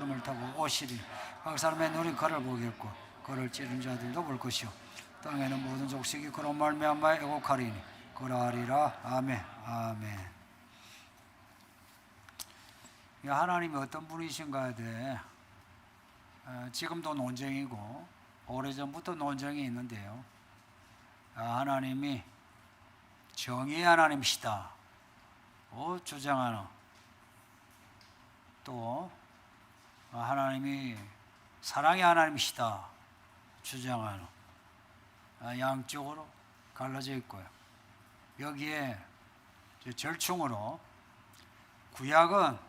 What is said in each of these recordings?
구름을 타고 오시리. 각 사람의 눈이 그를 보겠고 그를 찌른 자들도 볼 것이요 땅에는 모든 족속이 그로 말미암아 애곡하리니 그러하리라. 아멘. 아멘. 하나님이 어떤 분이신가에 대해 지금도 논쟁이고 오래전부터 논쟁이 있는데요. 하나님이 정의의 하나님이시다 주장하는, 또 하나님이 사랑의 하나님이시다 주장하는, 양쪽으로 갈라져 있고요. 여기에 절충으로 구약은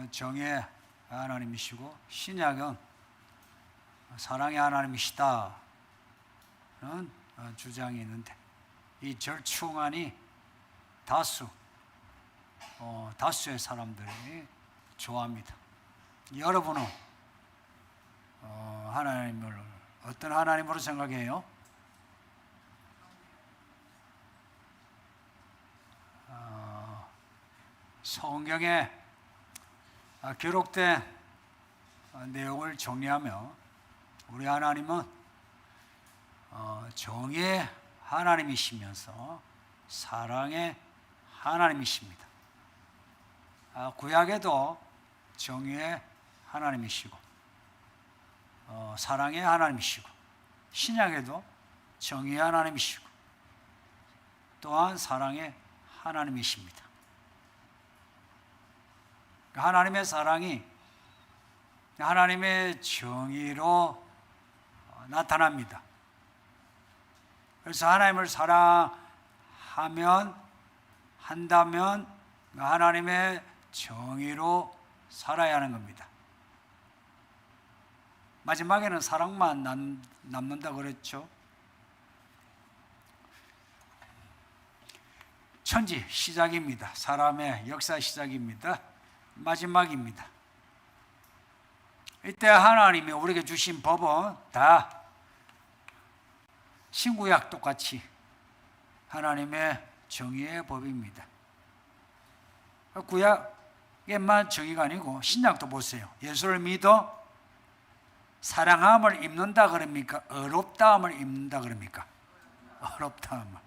정의의 하나님이시고 신약은 사랑의 하나님이시다는 주장이 있는데, 이 절충안이 다수의 사람들이 좋아합니다. 여러분은 하나님을 어떤 하나님으로 생각해요? 성경에 기록된 내용을 정리하며 우리 하나님은 정의의 하나님이시면서 사랑의 하나님이십니다. 구약에도 정의의 하나님이시고 사랑의 하나님이시고, 신약에도 정의의 하나님이시고 또한 사랑의 하나님이십니다. 하나님의 사랑이 하나님의 정의로 나타납니다. 그래서 하나님을 한다면 하나님의 정의로 살아야 하는 겁니다. 마지막에는 사랑만 남는다 그랬죠. 천지 시작입니다. 사람의 역사 시작입니다. 마지막입니다. 이때 하나님이 우리에게 주신 법은 다 신구약 똑같이 하나님의 정의의 법입니다. 구약에만 정의가 아니고 신약도 보세요. 예수를 믿어 사랑함을 입는다 그럽니까? 어렵다함을 입는다 그럽니까? 어렵다함을.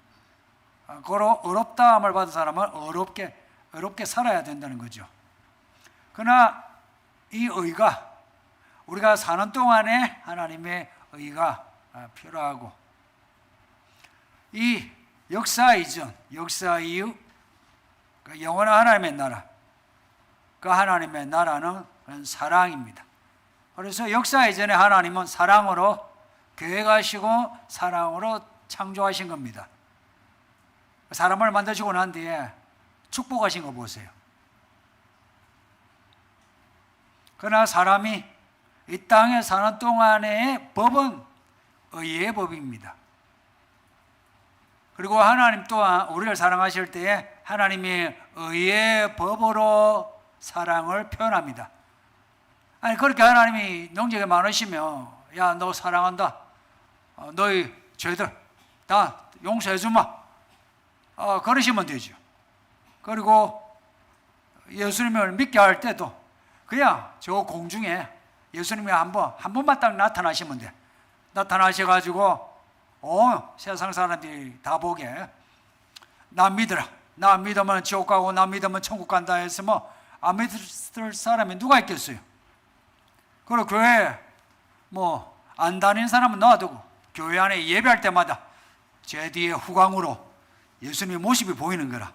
어렵다함을 받은 사람은 어렵게 살아야 된다는 거죠. 그러나 이 의가, 우리가 사는 동안에 하나님의 의가 필요하고, 이 역사 이전, 역사 이후 영원한 하나님의 나라, 그 하나님의 나라는 사랑입니다. 그래서 역사 이전에 하나님은 사랑으로 계획하시고 사랑으로 창조하신 겁니다. 사람을 만드시고 난 뒤에 축복하신 거 보세요. 그러나 사람이 이 땅에 사는 동안의 법은 의의 법입니다. 그리고 하나님 또한 우리를 사랑하실 때에 하나님이 의의 법으로 사랑을 표현합니다. 아니, 그렇게 하나님이 능력이 많으시면, 야, 너 사랑한다, 너희 죄들 다 용서해 주마, 그러시면 되죠. 그리고 예수님을 믿게 할 때도 그냥 저 공중에 예수님이 한 번만 딱 나타나시면 돼. 나타나셔가지고 세상 사람들이 다 보게, 나 믿으라, 나 믿으면 지옥 가고 나 믿으면 천국 간다 했으면 안 믿을 사람이 누가 있겠어요? 그리고 교회 안 다니는 사람은 놔두고 교회 안에 예배할 때마다 제 뒤에 후광으로 예수님의 모습이 보이는 거라.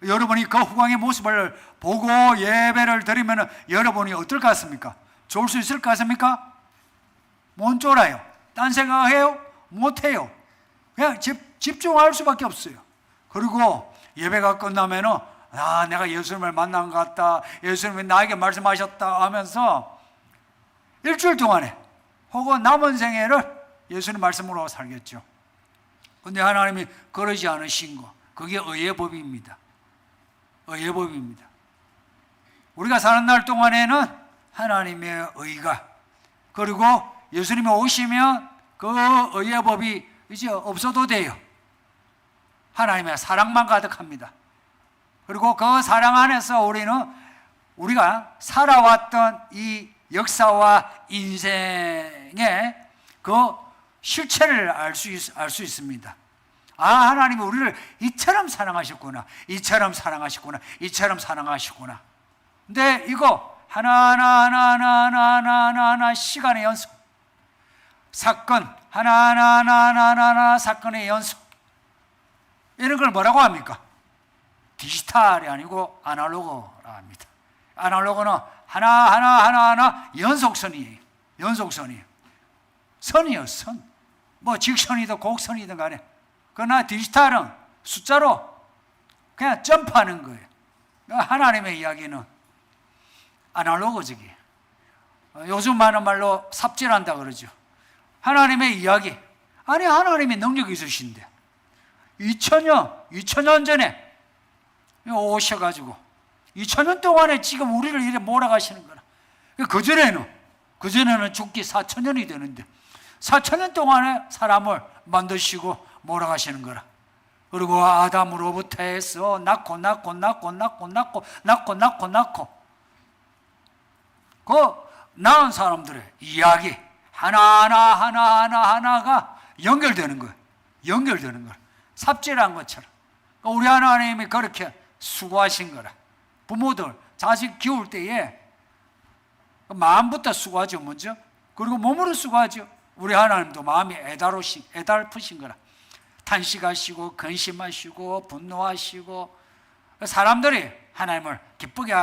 여러분이 그 후광의 모습을 보고 예배를 드리면 여러분이 어떨 것 같습니까? 좋을 수 있을 것 같습니까? 못 쫄아요. 딴 생각해요? 못해요. 그냥 집중할 수밖에 없어요. 그리고 예배가 끝나면은 내가 예수님을 만난 것 같다, 예수님이 나에게 말씀하셨다 하면서 일주일 동안에 혹은 남은 생애를 예수님 말씀으로 살겠죠. 그런데 하나님이 그러지 않으신 거, 그게 의의 법입니다. 의의 법입니다. 우리가 사는 날 동안에는 하나님의 의가, 그리고 예수님이 오시면 그 의의 법이 이제 없어도 돼요. 하나님의 사랑만 가득합니다. 그리고 그 사랑 안에서 우리가 살아왔던 이 역사와 인생의 그 실체를 알 수 있습니다. 아, 하나님이 우리를 이처럼 사랑하셨구나, 이처럼 사랑하셨구나, 이처럼 사랑하셨구나. 근데 이거 하나하나 시간의 연속, 사건 하나하나 사건의 연속, 이런 걸 뭐라고 합니까? 디지털이 아니고 아날로그라 합니다. 아날로그는 하나 연속선이에요. 연속선이에요. 선이에요, 선. 뭐 직선이든 곡선이든 간에. 그러나 디지털은 숫자로 그냥 점프하는 거예요. 하나님의 이야기는 아날로그적이에요. 요즘 많은 말로 삽질한다 그러죠. 하나님의 이야기, 아니 하나님의 능력이 있으신데 2000년 전에 오셔가지고 2000년 동안에 지금 우리를 이렇게 몰아가시는 거라. 그전에는 죽기 4000년이 되는데 4000년 동안에 사람을 만드시고 몰아가시는 거라. 그리고 아담으로부터 해서 낳고 그 낳은 사람들의 이야기 하나가 연결되는 거예요. 연결되는 거예요. 삽질한 것처럼. 우리 하나님이 그렇게 수고하신 거라. 부모들 자식 키울 때에 마음부터 수고하죠, 먼저. 그리고 몸으로 수고하죠. 우리 하나님도 마음이 애달프신 거라. 탄식하시고 근심하시고 분노하시고, 사람들이 하나님을 기쁘게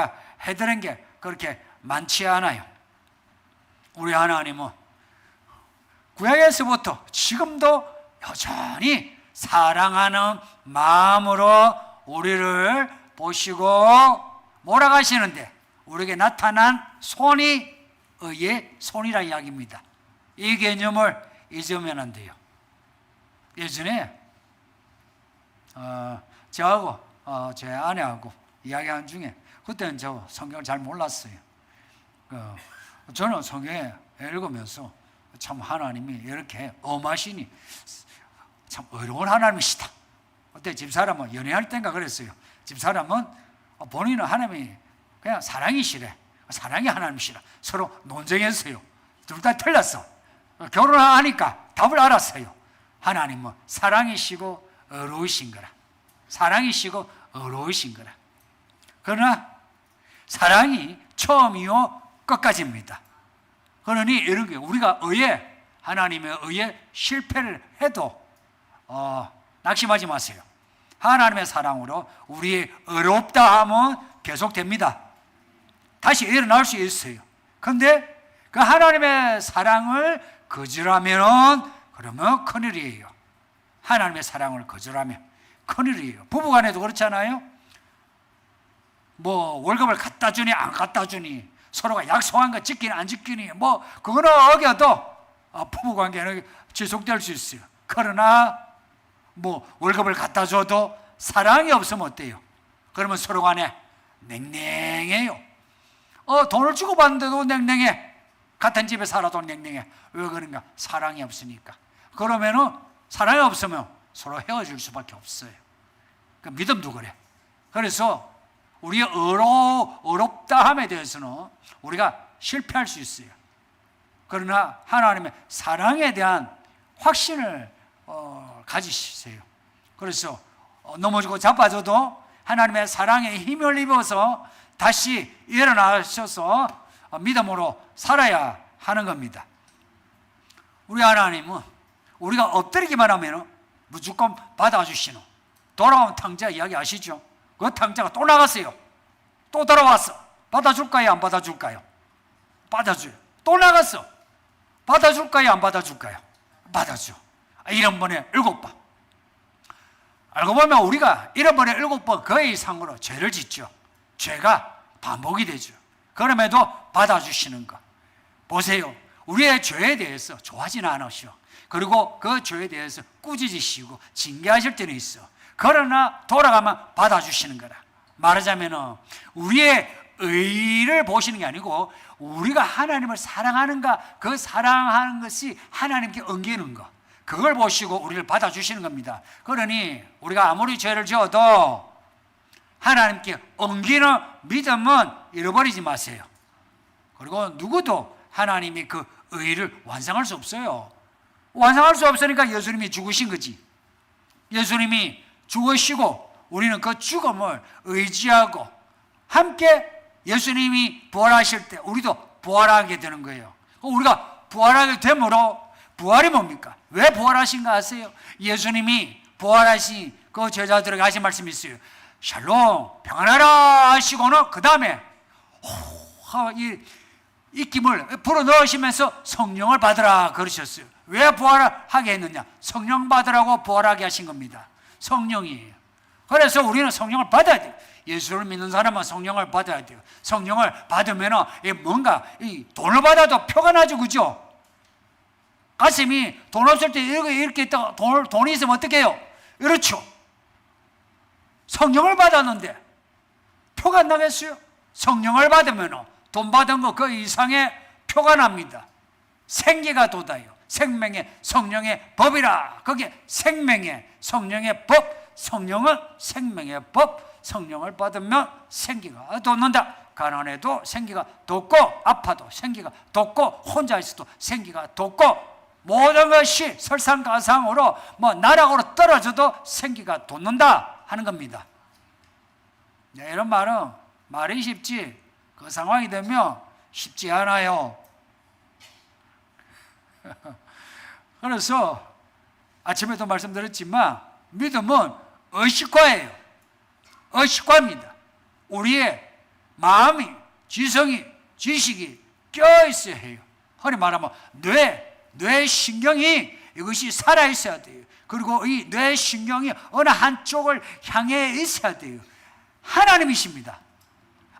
해드는 게 그렇게 많지 않아요. 우리 하나님은 구약에서부터 지금도 여전히 사랑하는 마음으로 우리를 보시고 몰아가시는데, 우리에게 나타난 손이 의의 손이라 이야기입니다. 이 개념을 잊으면 안 돼요. 예전에 저하고 제 아내하고 이야기한 중에, 그때는 저 성경을 잘 몰랐어요. 저는 성경에 읽으면서 참 하나님이 이렇게 엄하시니 참 어려운 하나님이시다. 그때 집사람은 연애할 때인가 그랬어요. 집사람은 본인은 하나님이 그냥 사랑이시래. 사랑이 하나님이시라. 서로 논쟁했어요. 둘 다 틀렸어. 결혼하니까 답을 알았어요. 하나님은 사랑이시고 어려우신 거라. 사랑이시고 어려우신 거라. 그러나 사랑이 처음이요 끝까지입니다. 그러니 이런 게 우리가 하나님의 의에 실패를 해도 낙심하지 마세요. 하나님의 사랑으로 우리의 어렵다 하면 계속됩니다. 다시 일어날 수 있어요. 그런데 그 하나님의 사랑을 거절하면 그러면 큰일이에요. 하나님의 사랑을 거절하면 큰일이에요. 부부간에도 그렇잖아요. 뭐 월급을 갖다 주니 안 갖다 주니, 서로가 약속한 거 지키니 안 지키니, 뭐 그거는 어겨도 부부관계는 지속될 수 있어요. 그러나 뭐 월급을 갖다 줘도 사랑이 없으면 어때요? 그러면 서로 간에 냉랭해요. 돈을 주고 받는데도 냉랭해. 같은 집에 살아도 냉랭해. 왜 그런가? 사랑이 없으니까. 그러면은 사랑이 없으면 서로 헤어질 수밖에 없어요. 그 믿음도 그래. 그래서 우리의 어렵다함에 대해서는 우리가 실패할 수 있어요. 그러나 하나님의 사랑에 대한 확신을 가지세요. 그래서 넘어지고 자빠져도 하나님의 사랑에 힘을 입어서 다시 일어나셔서 믿음으로 살아야 하는 겁니다. 우리 하나님은 우리가 엎드리기만 하면 무조건 받아주시는 돌아온 탕자 이야기 아시죠? 그 탕자가 또 나갔어요. 또 돌아왔어. 받아줄까요? 안 받아줄까요? 받아줘요. 또 나갔어. 받아줄까요? 안 받아줄까요? 받아줘. 1번에 7번. 알고 보면 우리가 1번에 7번 그 이상으로 죄를 짓죠. 죄가 반복이 되죠. 그럼에도 받아주시는 것. 보세요. 우리의 죄에 대해서 좋아하지는 않으시오. 그리고 그 죄에 대해서 꾸짖으시고 징계하실 때는 있어. 그러나 돌아가면 받아주시는 거라. 말하자면 우리의 의를 보시는 게 아니고 우리가 하나님을 사랑하는가, 그 사랑하는 것이 하나님께 엉기는 것, 그걸 보시고 우리를 받아주시는 겁니다. 그러니 우리가 아무리 죄를 지어도 하나님께 엉기는 믿음은 잃어버리지 마세요. 그리고 누구도 하나님이 그 의를 완성할 수 없어요. 완성할 수 없으니까 예수님이 죽으신 거지. 예수님이 죽으시고 우리는 그 죽음을 의지하고 함께 예수님이 부활하실 때 우리도 부활하게 되는 거예요. 우리가 부활하게 되므로, 부활이 뭡니까? 왜 부활하신가 아세요? 예수님이 부활하신 그 제자들에게 하신 말씀이 있어요. 샬롬 평안하라 하시고는 그 다음에 이 입김을 불어넣으시면서 성령을 받으라 그러셨어요. 왜 부활하게 했느냐? 성령 받으라고 부활하게 하신 겁니다. 성령이에요. 그래서 우리는 성령을 받아야 돼요. 예수를 믿는 사람은 성령을 받아야 돼요. 성령을 받으면 뭔가 돈을 받아도 표가 나죠, 그죠? 가슴이 돈 없을 때 이렇게 있다가 돈이 있으면 어떻게 해요? 이렇죠. 성령을 받았는데 표가 안 나겠어요? 성령을 받으면 돈 받은 거 그 이상의 표가 납니다. 생기가 돋아요. 생명의 성령의 법이라. 그게 생명의 성령의 법. 성령은 생명의 법. 성령을 받으면 생기가 돋는다. 가난해도 생기가 돋고, 아파도 생기가 돋고, 혼자 있어도 생기가 돋고, 모든 것이 설상가상으로 나락으로 떨어져도 생기가 돋는다 하는 겁니다. 네, 이런 말은 말이 쉽지 그 상황이 되면 쉽지 않아요. 그래서 아침에도 말씀드렸지만 믿음은 의식과예요. 의식과입니다. 우리의 마음이, 지성이, 지식이 껴있어야 해요. 흔히 말하면 뇌신경이 이것이 살아있어야 돼요. 그리고 이 뇌신경이 어느 한쪽을 향해 있어야 돼요. 하나님이십니다.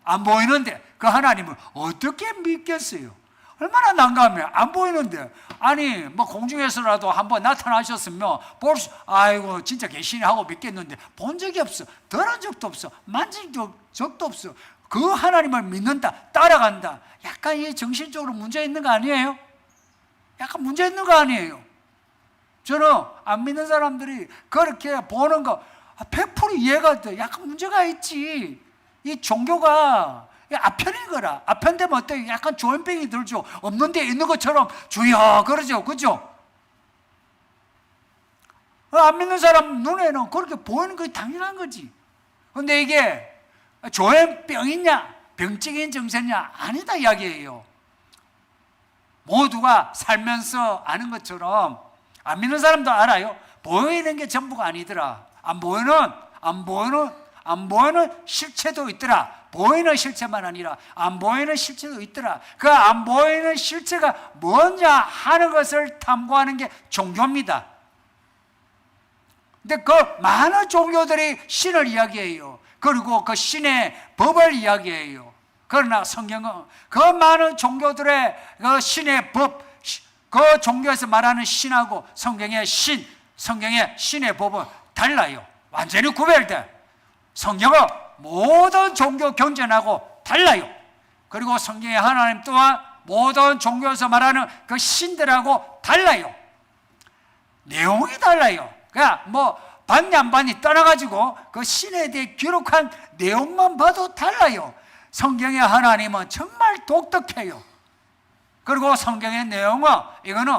안 보이는데 그 하나님을 어떻게 믿겠어요? 얼마나 난감해. 안 보이는데. 아니 공중에서라도 한번 나타나셨으면 아이고 진짜 계시네 하고 믿겠는데 본 적이 없어. 들은 적도 없어. 만진 적도 없어. 그 하나님을 믿는다, 따라간다. 약간 이 정신적으로 문제 있는 거 아니에요? 약간 문제 있는 거 아니에요? 저는 안 믿는 사람들이 그렇게 보는 거 100% 이해가 돼. 약간 문제가 있지. 이 종교가 아편이거라. 아편되면 어때요? 약간 조현병이 들죠. 없는 데 있는 것처럼 주여 그러죠. 그죠? 안 믿는 사람 눈에는 그렇게 보이는 게 당연한 거지. 근데 이게 조현병이냐 병적인 증세냐 아니다 이야기예요. 모두가 살면서 아는 것처럼 안 믿는 사람도 알아요. 보이는 게 전부가 아니더라. 안 보이는 실체도 있더라. 보이는 실체만 아니라 안 보이는 실체도 있더라. 그 안 보이는 실체가 뭐냐 하는 것을 탐구하는 게 종교입니다. 근데 그 많은 종교들이 신을 이야기해요. 그리고 그 신의 법을 이야기해요. 그러나 성경은 그 많은 종교들의 그 신의 법, 그 종교에서 말하는 신하고 성경의 신의 법은 달라요. 완전히 구별돼. 성경은 모든 종교 경전하고 달라요. 그리고 성경의 하나님 또한 모든 종교에서 말하는 그 신들하고 달라요. 내용이 달라요. 그냥 반이 안 반이 떠나가지고 그 신에 대해 기록한 내용만 봐도 달라요. 성경의 하나님은 정말 독특해요. 그리고 성경의 내용은 이거는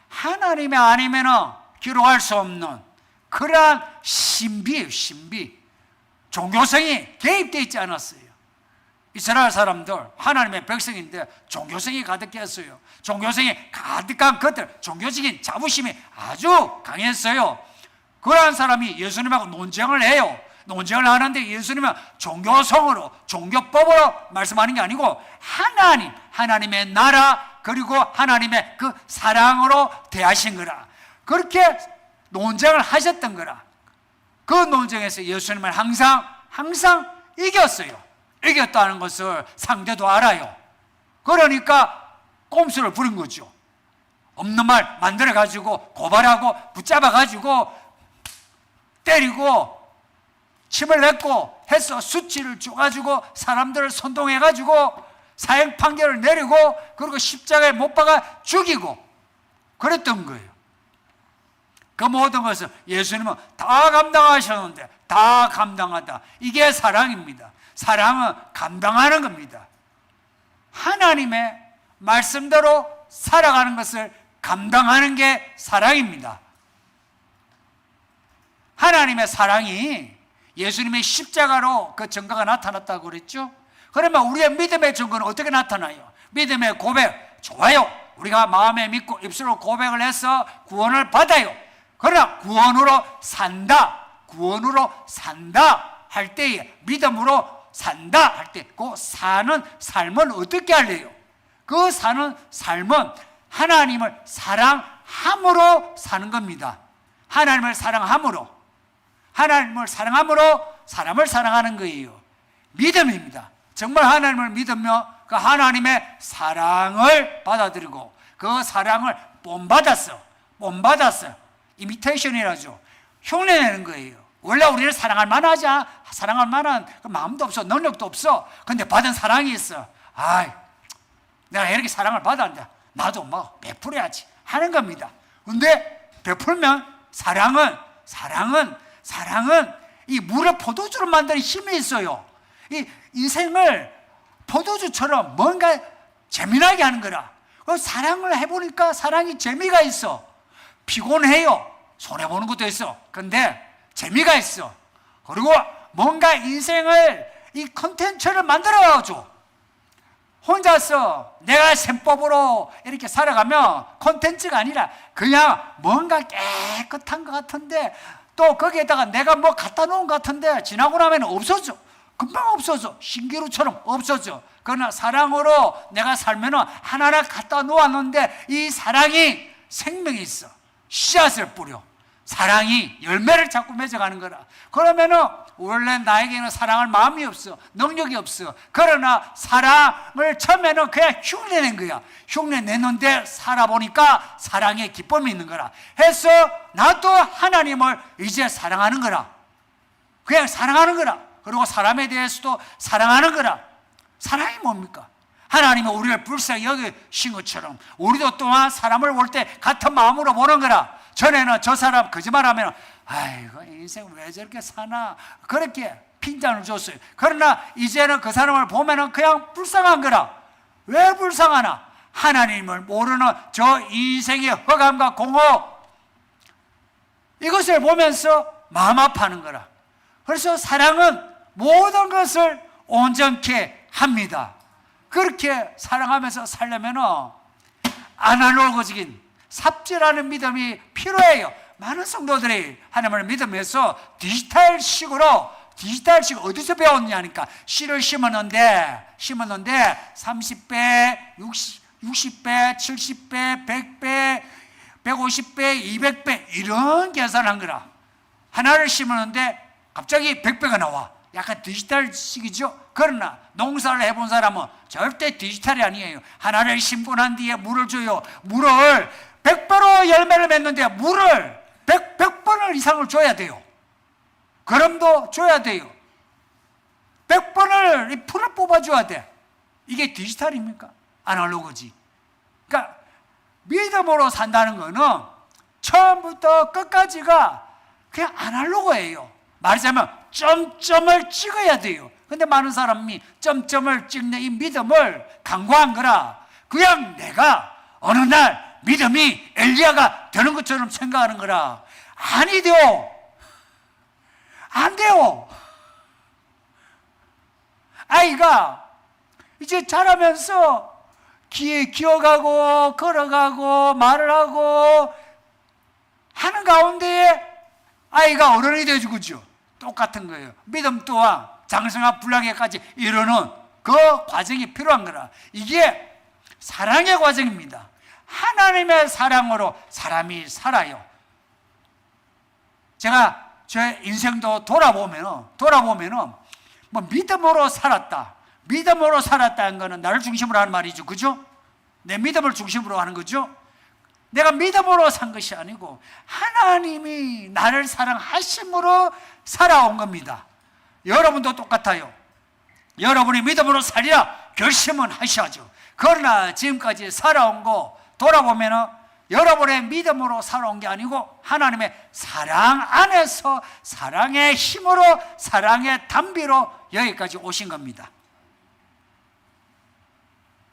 하나님이 아니면 기록할 수 없는 그러한 신비예요. 신비. 종교성이 개입되어 있지 않았어요. 이스라엘 사람들 하나님의 백성인데 종교성이 가득했어요. 종교성이 가득한 그들, 종교적인 자부심이 아주 강했어요. 그러한 사람이 예수님하고 논쟁을 해요. 논쟁을 하는데 예수님은 종교성으로, 종교법으로 말씀하는 게 아니고 하나님의 나라 그리고 하나님의 그 사랑으로 대하신 거라. 그렇게 논쟁을 하셨던 거라. 그 논쟁에서 예수님은 항상 이겼어요. 이겼다는 것을 상대도 알아요. 그러니까 꼼수를 부린 거죠. 없는 말 만들어가지고 고발하고 붙잡아가지고 때리고 침을 냈고 해서 수치를 줘가지고 사람들을 선동해가지고 사형 판결을 내리고 그리고 십자가에 못 박아 죽이고 그랬던 거예요. 그 모든 것을 예수님은 다 감당하셨는데 다 감당하다. 이게 사랑입니다. 사랑은 감당하는 겁니다. 하나님의 말씀대로 살아가는 것을 감당하는 게 사랑입니다. 하나님의 사랑이 예수님의 십자가로 그 증거가 나타났다고 그랬죠. 그러면 우리의 믿음의 증거는 어떻게 나타나요? 믿음의 고백, 좋아요. 우리가 마음에 믿고 입술로 고백을 해서 구원을 받아요. 그러나 구원으로 산다 할 때에, 믿음으로 산다 할 때 그 사는 삶은 어떻게 할래요? 그 사는 삶은 하나님을 사랑함으로 사는 겁니다. 하나님을 사랑함으로 사람을 사랑하는 거예요. 믿음입니다. 정말 하나님을 믿으며 그 하나님의 사랑을 받아들이고 그 사랑을 본받았어. 이미테이션이라죠. 흉내내는 거예요. 원래 우리를 사랑할 만한 그 마음도 없어, 능력도 없어. 근데 받은 사랑이 있어. 내가 이렇게 사랑을 받았는데 나도 뭐 베풀어야지 하는 겁니다. 근데 베풀면 사랑은 이 물을 포도주로 만드는 힘이 있어요. 이 인생을 포도주처럼 뭔가 재미나게 하는 거라. 사랑을 해보니까 사랑이 재미가 있어. 피곤해요. 손해보는 것도 있어. 근데 재미가 있어. 그리고 뭔가 인생을 이 컨텐츠를 만들어가지고 혼자서 내가 셈법으로 이렇게 살아가면 컨텐츠가 아니라 그냥 뭔가 깨끗한 것 같은데 또 거기에다가 내가 뭐 갖다 놓은 것 같은데 지나고 나면 없어져. 금방 없어져. 신기루처럼 없어져. 그러나 사랑으로 내가 살면 하나하나 갖다 놓았는데 이 사랑이 생명이 있어. 씨앗을 뿌려. 사랑이 열매를 자꾸 맺어가는 거라. 그러면은 원래 나에게는 사랑할 마음이 없어. 능력이 없어. 그러나 사랑을 처음에는 그냥 흉내낸 거야. 흉내냈는데 살아보니까 사랑의 기쁨이 있는 거라. 해서 나도 하나님을 이제 사랑하는 거라. 그냥 사랑하는 거라. 그리고 사람에 대해서도 사랑하는 거라. 사랑이 뭡니까? 하나님은 우리를 불쌍히 여기신 것처럼 우리도 또한 사람을 볼 때 같은 마음으로 보는 거라. 전에는 저 사람 거짓말하면 아이고 인생 왜 저렇게 사나 그렇게 핀잔을 줬어요. 그러나 이제는 그 사람을 보면은 그냥 불쌍한 거라. 왜 불쌍하나? 하나님을 모르는 저 인생의 허감과 공허, 이것을 보면서 마음 아파하는 거라. 그래서 사랑은 모든 것을 온전케 합니다. 그렇게 사랑하면서 살려면 아날로그적인 삽질하는 믿음이 필요해요. 많은 성도들이 하나님을 믿으면서 디지털식으로 어디서 배웠냐니까 씨를 심었는데 30배, 60배, 70배, 100배, 150배, 200배 이런 계산한 거라. 하나를 심었는데 갑자기 100배가 나와. 약간 디지털식이죠. 그러나 농사를 해본 사람은 절대 디지털이 아니에요. 하나를 심고 난 뒤에 물을 줘요. 물을 100배로 열매를 맺는데 물을 100번을 이상을 줘야 돼요. 그럼도 줘야 돼요. 100번을 이 풀을 뽑아줘야 돼. 이게 디지털입니까? 아날로그지. 그러니까 믿음으로 산다는 거는 처음부터 끝까지가 그냥 아날로그예요. 말하자면 점점을 찍어야 돼요. 근데 많은 사람이 점점을 찍는 이 믿음을 강구한 거라. 그냥 내가 어느 날 믿음이 엘리야가 되는 것처럼 생각하는 거라. 아니 돼요. 안 돼요. 아이가 이제 자라면서 귀에 기어가고 걸어가고 말을 하고 하는 가운데에 아이가 어른이 되어주고죠. 똑같은 거예요. 믿음 또한 장성한 분량에까지 이르는 그 과정이 필요한 거라. 이게 사랑의 과정입니다. 하나님의 사랑으로 사람이 살아요. 제가 제 인생도 돌아보면은 뭐 믿음으로 살았다는 거는 나를 중심으로 하는 말이죠. 그죠? 내 믿음을 중심으로 하는 거죠. 내가 믿음으로 산 것이 아니고 하나님이 나를 사랑하심으로 살아온 겁니다. 여러분도 똑같아요. 여러분이 믿음으로 살리라 결심은 하셔야죠. 그러나 지금까지 살아온 거 돌아보면은 여러분의 믿음으로 살아온 게 아니고 하나님의 사랑 안에서 사랑의 힘으로 사랑의 담비로 여기까지 오신 겁니다.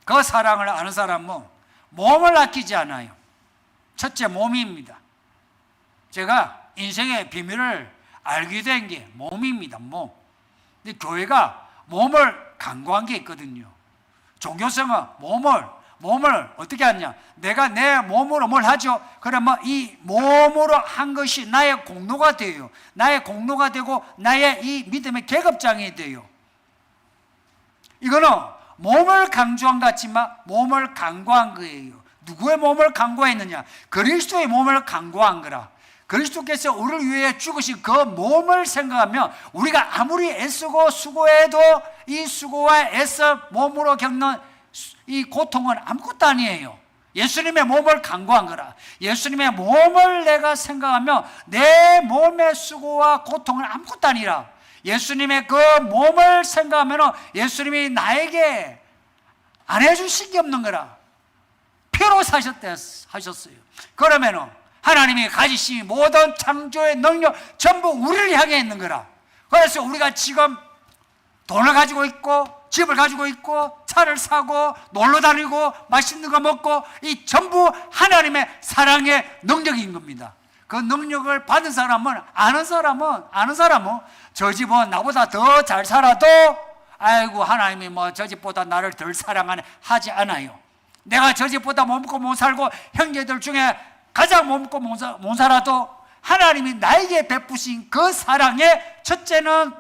그 사랑을 아는 사람은 몸을 아끼지 않아요. 첫째, 몸입니다. 제가 인생의 비밀을 알게 된 게 몸입니다. 몸. 근데 교회가 몸을 강구한 게 있거든요. 종교성은 몸을 어떻게 하냐? 내가 내 몸으로 뭘 하죠? 그러면 이 몸으로 한 것이 나의 공로가 돼요. 나의 공로가 되고 나의 이 믿음의 계급장이 돼요. 이거는 몸을 강조한 것 같지만 몸을 강구한 거예요. 누구의 몸을 강구했느냐? 그리스도의 몸을 강구한 거라. 그리스도께서 우리를 위해 죽으신 그 몸을 생각하면 우리가 아무리 애쓰고 수고해도 이 수고와 애써 몸으로 겪는 이 고통은 아무것도 아니에요. 예수님의 몸을 강구한 거라. 예수님의 몸을 내가 생각하면 내 몸의 수고와 고통은 아무것도 아니라 예수님의 그 몸을 생각하면 예수님이 나에게 안 해주신 게 없는 거라. 피로 사셨대 하셨어요. 그러면은 하나님이 가지신 모든 창조의 능력 전부 우리를 향해 있는 거라. 그래서 우리가 지금 돈을 가지고 있고 집을 가지고 있고 차를 사고 놀러 다니고 맛있는 거 먹고 이 전부 하나님의 사랑의 능력인 겁니다. 그 능력을 받은 사람은 아는 사람은 저 집은 나보다 더 잘 살아도 아이고 하나님이 뭐 저 집보다 나를 덜 사랑하네 하지 않아요. 내가 저 집보다 못 먹고 못 살고 형제들 중에 가장 못 먹고 못 살아도 하나님이 나에게 베푸신 그 사랑에 첫째는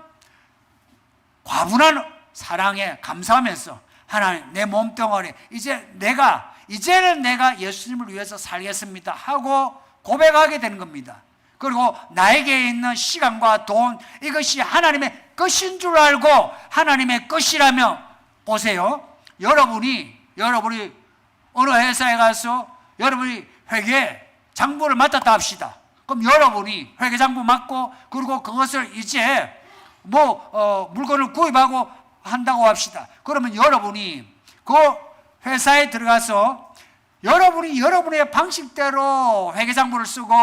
과분한 사랑에 감사하면서 하나님 내 몸뚱아리 이제는 내가 예수님을 위해서 살겠습니다 하고 고백하게 되는 겁니다. 그리고 나에게 있는 시간과 돈 이것이 하나님의 것인 줄 알고 하나님의 것이라면 보세요. 여러분이 어느 회사에 가서 여러분이 회계 장부를 맡았다 합시다. 그럼 여러분이 회계 장부 맡고 그리고 그것을 이제 물건을 구입하고 한다고 합시다. 그러면 여러분이 그 회사에 들어가서 여러분의 방식대로 회계장부를 쓰고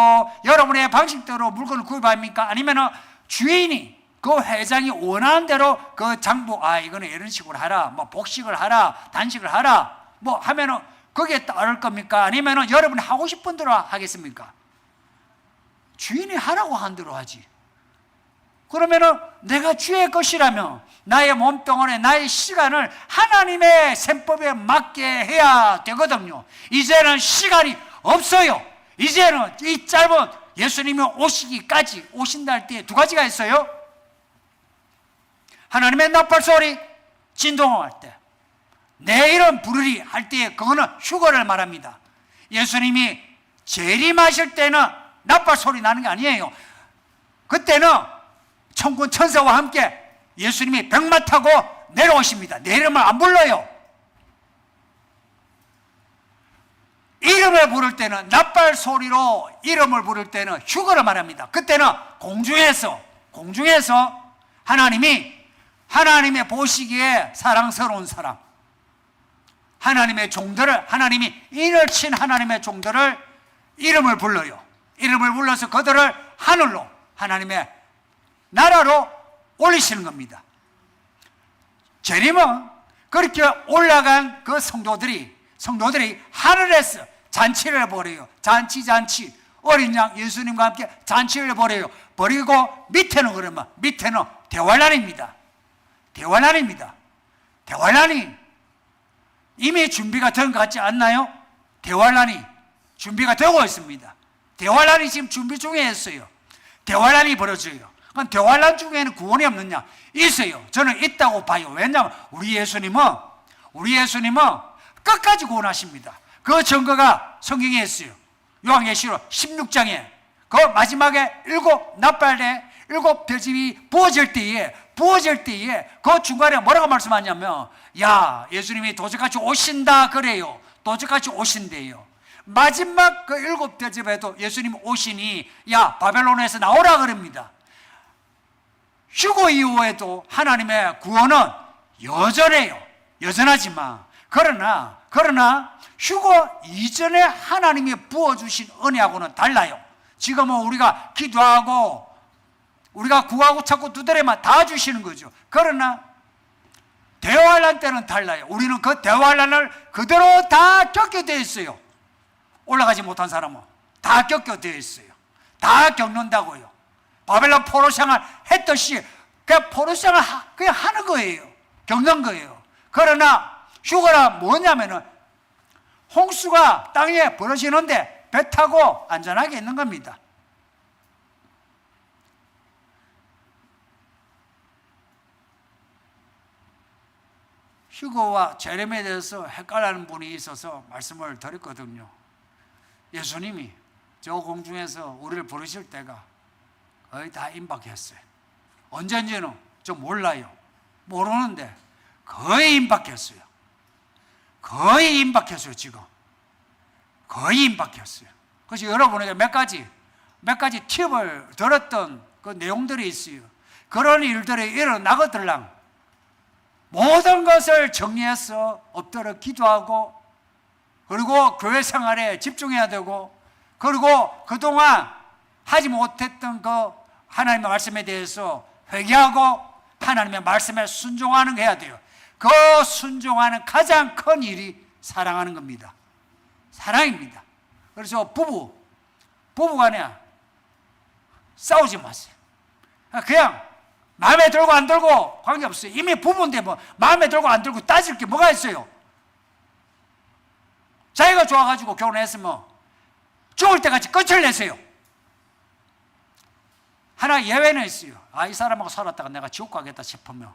여러분의 방식대로 물건을 구입합니까? 아니면 주인이 그 회장이 원하는 대로 그 장부 이거는 이런 식으로 하라, 뭐 복식을 하라, 단식을 하라, 뭐 하면은 거기에 따를 겁니까? 아니면은 여러분이 하고 싶은 대로 하겠습니까? 주인이 하라고 한 대로 하지. 그러면은 내가 주의 것이라면 나의 몸뚱아리, 나의 시간을 하나님의 셈법에 맞게 해야 되거든요. 이제는 시간이 없어요. 이제는 이 짧은 예수님이 오신다 할 때 두 가지가 있어요. 하나님의 나팔소리 진동할 때, 내 이름 부르리 할 때 그거는 휴거를 말합니다. 예수님이 재림하실 때는 나팔소리 나는 게 아니에요. 그때는 천군 천사와 함께 예수님이 백마 타고 내려오십니다. 내 이름을 안 불러요. 이름을 부를 때는 나팔 소리로 이름을 부를 때는 휴거를 말합니다. 그때는 공중에서 하나님의 보시기에 사랑스러운 사람, 하나님의 종들을, 하나님이 인을 친 하나님의 종들을 이름을 불러요. 이름을 불러서 그들을 하늘로, 하나님의 나라로 올리시는 겁니다. 재림은 그렇게 올라간 그 성도들이 하늘에서 잔치를 벌여요. 잔치 어린 양 예수님과 함께 잔치를 벌여요. 버리고 밑에는 대환란입니다. 대환란이 이미 준비가 된 것 같지 않나요? 대환란이 준비가 되고 있습니다. 대환란이 지금 준비 중에 있어요. 대환란이 벌어져요. 그럼 대환란 중에는 구원이 없느냐? 있어요. 저는 있다고 봐요. 왜냐하면 우리 예수님은 끝까지 구원하십니다. 그 증거가 성경에 있어요. 요한계시록 16장에 그 마지막에 7 별집이 부어질 때에 그 중간에 뭐라고 말씀하냐면 예수님이 도적같이 오신다 그래요. 도적같이 오신대요. 마지막 그 7 별집에도 예수님 오시니 바벨론에서 나오라 그럽니다. 휴거 이후에도 하나님의 구원은 여전하지만 그러나 휴거 이전에 하나님이 부어주신 은혜하고는 달라요. 지금은 우리가 기도하고 우리가 구하고 찾고 두드려만 다 주시는 거죠. 그러나 대환란 때는 달라요. 우리는 그 대환란을 그대로 다 겪게 되어 있어요. 올라가지 못한 사람은 다 겪게 되어 있어요. 다 겪는다고요. 바벨론 포로생활 했듯이 그냥 포로생활 그냥 하는 거예요. 겪는 거예요. 그러나 휴거라 뭐냐면은 홍수가 땅에 벌어지는데 배 타고 안전하게 있는 겁니다. 휴거와 제레미야에 대해서 헷갈리는 분이 있어서 말씀을 드렸거든요. 예수님이 저 공중에서 우리를 부르실 때가 거의 다 임박했어요. 언젠지는 좀 몰라요. 모르는데 거의 임박했어요. 거의 임박했어요. 지금 거의 임박했어요. 그래서 여러분에게 몇 가지 팁을 들었던 그 내용들이 있어요. 그런 일들이 일어나거들랑 모든 것을 정리해서 엎드려 기도하고, 그리고 교회 생활에 집중해야 되고, 그리고 그동안 하지 못했던 그 하나님의 말씀에 대해서 회개하고 하나님의 말씀에 순종하는 거 해야 돼요. 그 순종하는 가장 큰 일이 사랑하는 겁니다. 사랑입니다. 그래서 부부간에 싸우지 마세요. 그냥 마음에 들고 안 들고 관계없어요. 이미 부부인데 뭐 마음에 들고 안 들고 따질 게 뭐가 있어요. 자기가 좋아가지고 결혼했으면 죽을 때까지 끝을 내세요. 하나 예외는 있어요. 이 사람하고 살았다가 내가 지옥 가겠다 싶으면,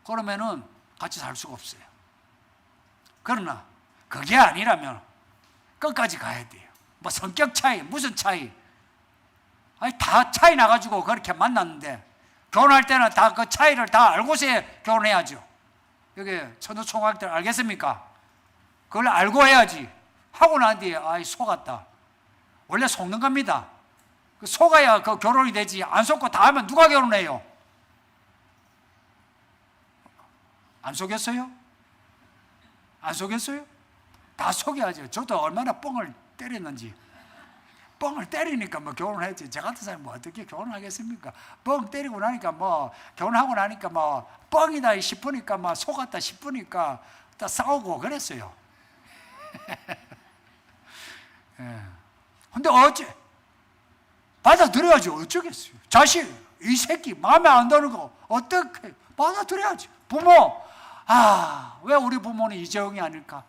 그러면은 같이 살 수가 없어요. 그러나 그게 아니라면 끝까지 가야 돼요. 뭐 성격 차이, 무슨 차이, 다 차이 나가지고 그렇게 만났는데, 결혼할 때는 다 그 차이를 다 알고서 결혼해야죠. 여기 천도총각들 알겠습니까? 그걸 알고 해야지. 하고 난 뒤에 속았다. 원래 속는 겁니다. 속아야 그 결혼이 되지. 안 속고 다 하면 누가 결혼해요? 안 속였어요? 안 속였어요? 다 속여야죠. 저도 얼마나 뻥을 때렸는지. 뻥을 때리니까 뭐 결혼했지. 저 같은 사람이 뭐 어떻게 결혼하겠습니까? 뻥 때리고 나니까 뭐 결혼하고 나니까 뭐 뻥이다 싶으니까 뭐 속았다 싶으니까 다 싸우고 그랬어요. 예. 근데 어째 받아들여야지. 어쩌겠어요. 자식, 이 새끼 마음에 안 드는 거 어떻게 받아들여야지. 부모, 왜 우리 부모는 이재용이 아닐까?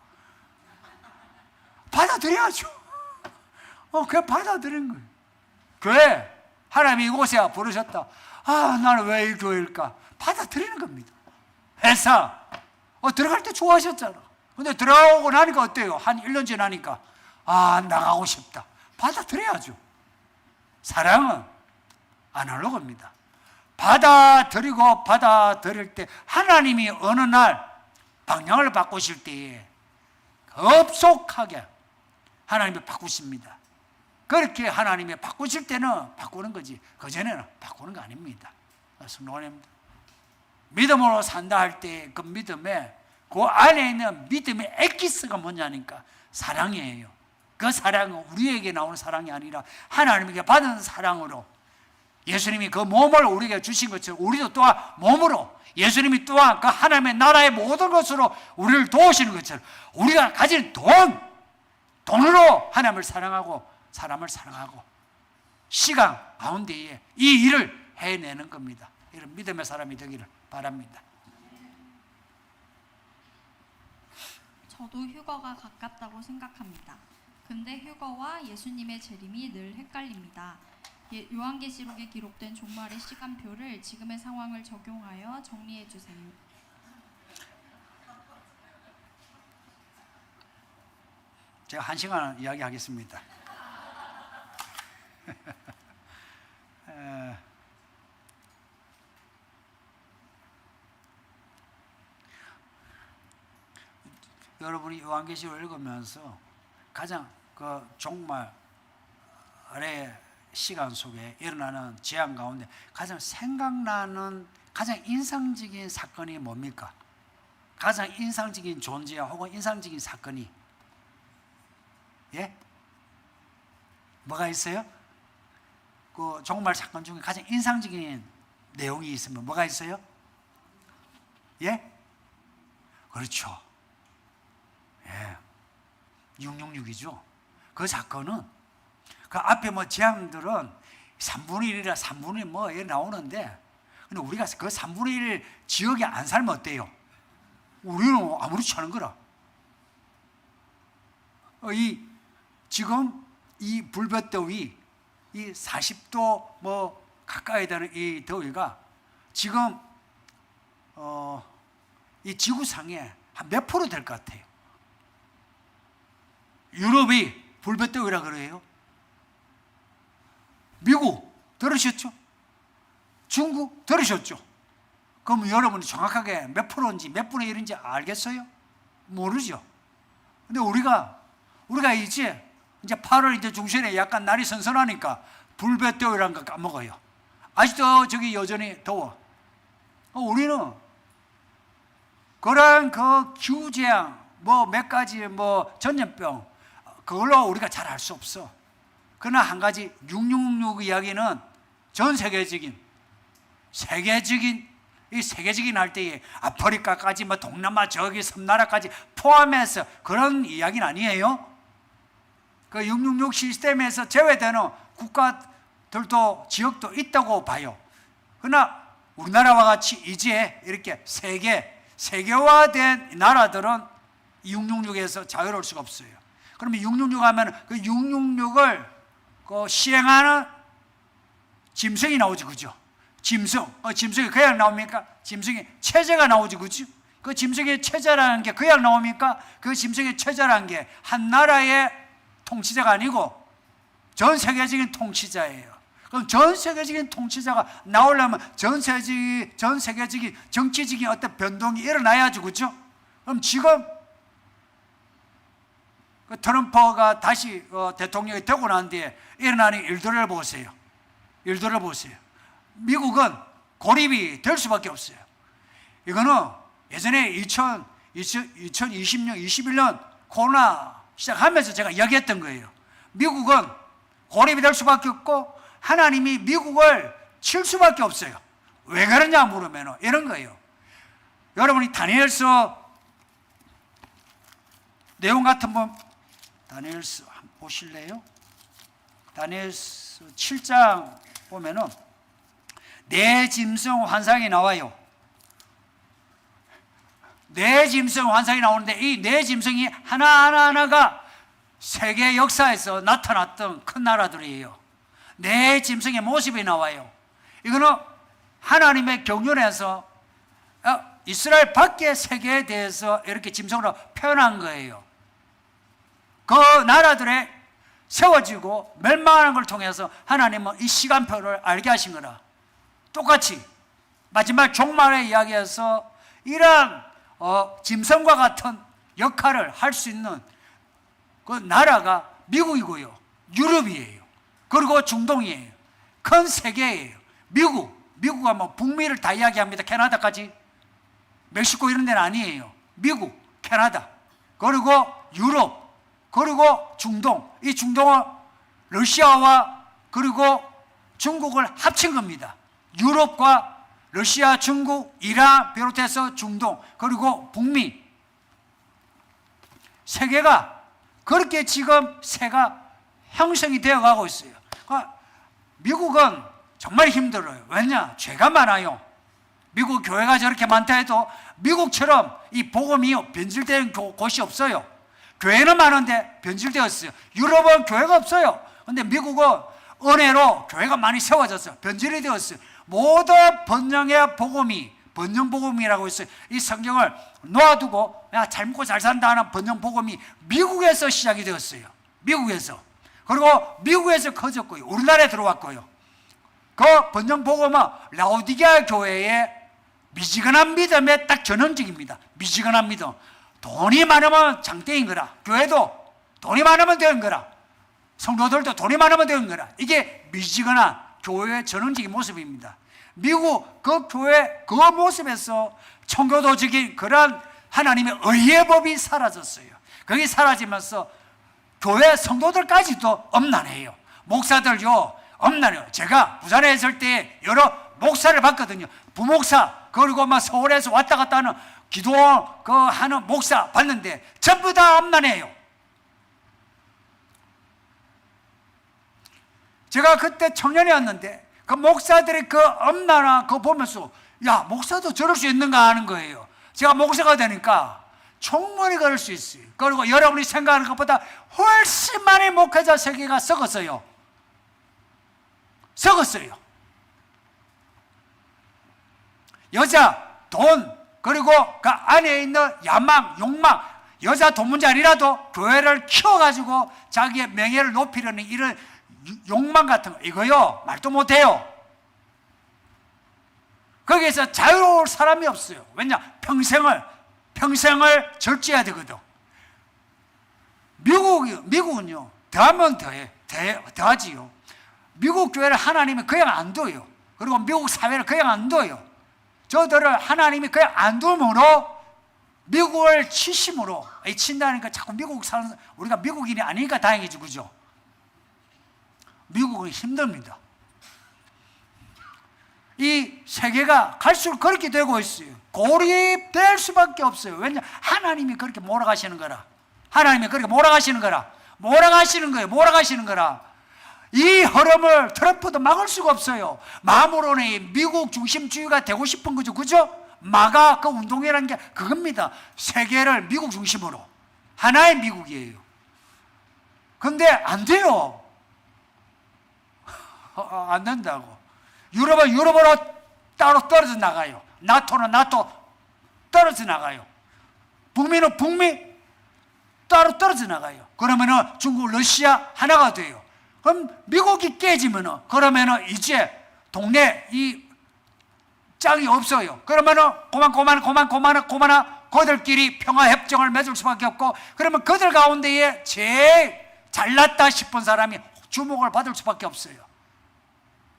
받아들여야죠. 그냥 받아들인 거예요. 교회, 하나님이 이곳에 부르셨다. 나는 왜 이 교회일까? 받아들이는 겁니다. 회사, 들어갈 때 좋아하셨잖아. 근데 들어오고 나니까 어때요? 한 1년 지나니까 나가고 싶다. 받아들여야죠. 사랑은 아날로그입니다. 받아들일 때 하나님이 어느 날 방향을 바꾸실 때에 급속하게 하나님이 바꾸십니다. 그렇게 하나님이 바꾸실 때는 바꾸는 거지, 그전에는 바꾸는 거 아닙니다. 성도님, 믿음으로 산다 할 때 그 믿음에 그 안에 있는 믿음의 엑기스가 뭐냐니까 사랑이에요. 그 사랑은 우리에게 나오는 사랑이 아니라 하나님에게 받은 사랑으로, 예수님이 그 몸을 우리에게 주신 것처럼 우리도 또한 몸으로, 예수님이 또한 그 하나님의 나라의 모든 것으로 우리를 도우시는 것처럼 우리가 가진 돈으로 하나님을 사랑하고 사람을 사랑하고 시간 가운데에 이 일을 해내는 겁니다. 이런 믿음의 사람이 되기를 바랍니다. 저도 휴거가 가깝다고 생각합니다. 근데 휴거와 예수님의 재림이 늘 헷갈립니다. 요한계시록에 기록된 종말의 시간표를 지금의 상황을 적용하여 정리해 주세요. 제가 1시간 이야기하겠습니다. 여러분이 요한계시록을 읽으면서 가장 그 종말의 시간 속에 일어나는 재앙 가운데 가장 생각나는 가장 인상적인 사건이 뭡니까? 가장 인상적인 존재야 혹은 인상적인 사건이, 예? 뭐가 있어요? 그 종말 사건 중에 가장 인상적인 내용이 있으면 뭐가 있어요? 예? 그렇죠. 예. 666이죠. 그 사건은 그 앞에 뭐 재앙들은 3분의 1이라 3분의 1 뭐 나오는데, 근데 우리가 그 3분의 1 지역에 안 살면 어때요? 우리는 아무렇지 않은 거라. 지금 이 불볕더위, 이 40도 뭐 가까이 되는 이 더위가 지금 이 지구상에 한 몇 프로 될 것 같아요? 유럽이 불볕더위라 그래요. 미국 들으셨죠? 중국 들으셨죠? 그럼 여러분이 정확하게 몇 프로인지 몇 분의 1인지 알겠어요? 모르죠. 근데 우리가 이제 8월 이제 중순에 약간 날이 선선하니까 불볕더위라는 거 까먹어요. 아직도 저기 여전히 더워. 우리는 그런 그 기후재앙, 뭐 몇 가지 뭐 전염병, 그걸로 우리가 잘 알 수 없어. 그러나 한 가지 666 이야기는 전 세계적인 이 세계적인 할 때에 아프리카까지 뭐 동남아 저기 섬나라까지 포함해서 그런 이야기는 아니에요. 그 666 시스템에서 제외되는 국가들도 지역도 있다고 봐요. 그러나 우리나라와 같이 이제 이렇게 세계화된 나라들은 666에서 자유로울 수가 없어요. 그러면 666 하면 그 666을 시행하는 짐승이 나오지, 그죠? 짐승이 그냥 나옵니까? 짐승이 체제가 나오지, 그죠? 그 짐승의 체제라는 게 그냥 나옵니까? 그 짐승의 체제라는 게 한 나라의 통치자가 아니고 전 세계적인 통치자예요. 그럼 전 세계적인 통치자가 나오려면 전 세계적인 정치적인 어떤 변동이 일어나야죠, 그죠? 그럼 지금 트럼프가 다시 대통령이 되고 난 뒤에 일어나는 일들을 보세요. 미국은 고립이 될 수밖에 없어요. 이거는 예전에 2020년, 21년 코로나 시작하면서 제가 이야기했던 거예요. 미국은 고립이 될 수밖에 없고 하나님이 미국을 칠 수밖에 없어요. 왜 그러냐 물으면 이런 거예요. 여러분이 다니엘서 내용 같은 분 다니엘서 한번 보실래요? 다니엘서 7장 보면은 네 짐승 환상이 나와요. 네 짐승 환상이 나오는데 이 네 짐승이 하나하나가 세계 역사에서 나타났던 큰 나라들이에요. 네 짐승의 모습이 나와요. 이거는 하나님의 경륜에서 이스라엘 밖의 세계에 대해서 이렇게 짐승으로 표현한 거예요. 그 나라들에 세워지고 멸망하는 걸 통해서 하나님은 이 시간표를 알게 하신 거라. 똑같이 마지막 종말의 이야기에서 이러한 짐승과 같은 역할을 할 수 있는 그 나라가 미국이고요, 유럽이에요, 그리고 중동이에요. 큰 세계예요. 미국은 뭐 북미를 다 이야기합니다. 캐나다까지, 멕시코 이런 데는 아니에요. 미국, 캐나다, 그리고 유럽, 그리고 중동. 이 중동은 러시아와 그리고 중국을 합친 겁니다. 유럽과 러시아, 중국, 이란 비롯해서 중동, 그리고 북미. 세계가 그렇게 지금 새가 형성이 되어 가고 있어요. 미국은 정말 힘들어요. 왜냐? 죄가 많아요. 미국 교회가 저렇게 많다 해도 미국처럼 이 복음이 변질된 곳이 없어요. 교회는 많은데 변질되었어요. 유럽은 교회가 없어요. 근데 미국은 은혜로 교회가 많이 세워졌어요. 변질이 되었어요. 모든 번영의 복음이, 번영복음이라고 있어요. 이 성경을 놓아두고 잘 먹고 잘 산다 하는 번영복음이 미국에서 시작이 되었어요. 미국에서. 그리고 미국에서 커졌고요. 우리나라에 들어왔고요. 그 번영복음은 라오디게아 교회의 미지근한 믿음의 딱 전형적입니다. 미지근한 믿음. 돈이 많으면 장땡인 거라. 교회도 돈이 많으면 되는 거라. 성도들도 돈이 많으면 되는 거라. 이게 미지근한 교회의 전형적인 모습입니다. 미국 그 교회 그 모습에서 청교도적인 그러한 하나님의 의의 법이 사라졌어요. 그게 사라지면서 교회 성도들까지도 엄난해요. 목사들요 엄난해요. 제가 부산에 있을 때 여러 목사를 봤거든요. 부목사 그리고 막 서울에서 왔다 갔다 하는 기도 그 하는 목사 봤는데 전부 다 엄난해요. 제가 그때 청년이었는데 그 목사들이 그 엄난한 그거 보면서 야, 목사도 저럴 수 있는가 하는 거예요. 제가 목사가 되니까 충분히 그럴 수 있어요. 그리고 여러분이 생각하는 것보다 훨씬 많이 목회자 세계가 썩었어요. 썩었어요. 여자, 돈, 그리고 그 안에 있는 야망, 욕망, 여자 돈문자리라도 교회를 키워가지고 자기의 명예를 높이려는 이런 욕망 같은 거, 이거요, 말도 못해요. 거기에서 자유로울 사람이 없어요. 왜냐? 평생을 절제해야 되거든. 미국은요, 더하면 더하지요. 미국 교회를 하나님이 그냥 안 둬요. 그리고 미국 사회를 그냥 안 둬요. 저들을 하나님이 그냥 안 두므로 미국을 치심으로, 친다니까 자꾸 미국 사는, 우리가 미국인이 아니니까 다행이지, 그죠? 미국은 힘듭니다. 이 세계가 갈수록 그렇게 되고 있어요. 고립될 수밖에 없어요. 왜냐? 하나님이 그렇게 몰아가시는 거라. 하나님이 그렇게 몰아가시는 거라. 몰아가시는 거라. 이 흐름을 트럼프도 막을 수가 없어요. 마음으로는 미국 중심주의가 되고 싶은 거죠. 그죠? 마가 그 운동이라는 게 그겁니다. 세계를 미국 중심으로. 하나의 미국이에요. 근데 안 돼요. 안 된다고. 유럽은 유럽으로 따로 떨어져 나가요. 나토는 나토 떨어져 나가요. 북미는 북미 따로 떨어져 나가요. 그러면은 중국, 러시아 하나가 돼요. 그럼 미국이 깨지면은, 그러면은 이제 동네 이 짱이 없어요. 그러면은 고만 그들끼리 평화협정을 맺을 수밖에 없고, 그러면 그들 가운데에 제일 잘났다 싶은 사람이 주목을 받을 수밖에 없어요.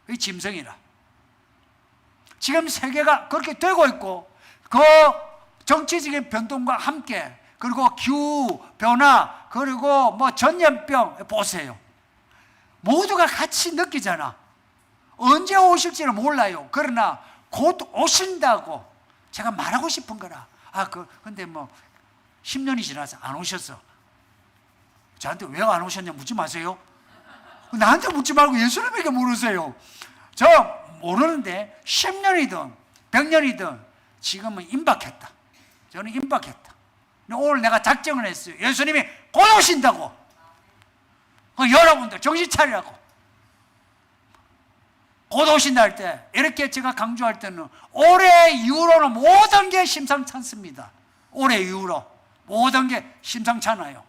이 짐승이라. 지금 세계가 그렇게 되고 있고, 그 정치적인 변동과 함께, 그리고 기후 변화, 그리고 뭐 전염병 보세요. 모두가 같이 느끼잖아. 언제 오실지는 몰라요. 그러나 곧 오신다고 제가 말하고 싶은 거라. 근데 뭐 10년이 지나서 안 오셨어. 저한테 왜 안 오셨냐 묻지 마세요. 나한테 묻지 말고 예수님에게 물으세요. 저 모르는데 10년이든 100년이든 지금은 임박했다. 저는 임박했다. 오늘 내가 작정을 했어요. 예수님이 곧 오신다고. 여러분들 정신 차리라고. 곧 오신다 할 때, 이렇게 제가 강조할 때는 올해 이후로는 모든 게 심상찮습니다. 올해 이후로 모든 게 심상찮아요.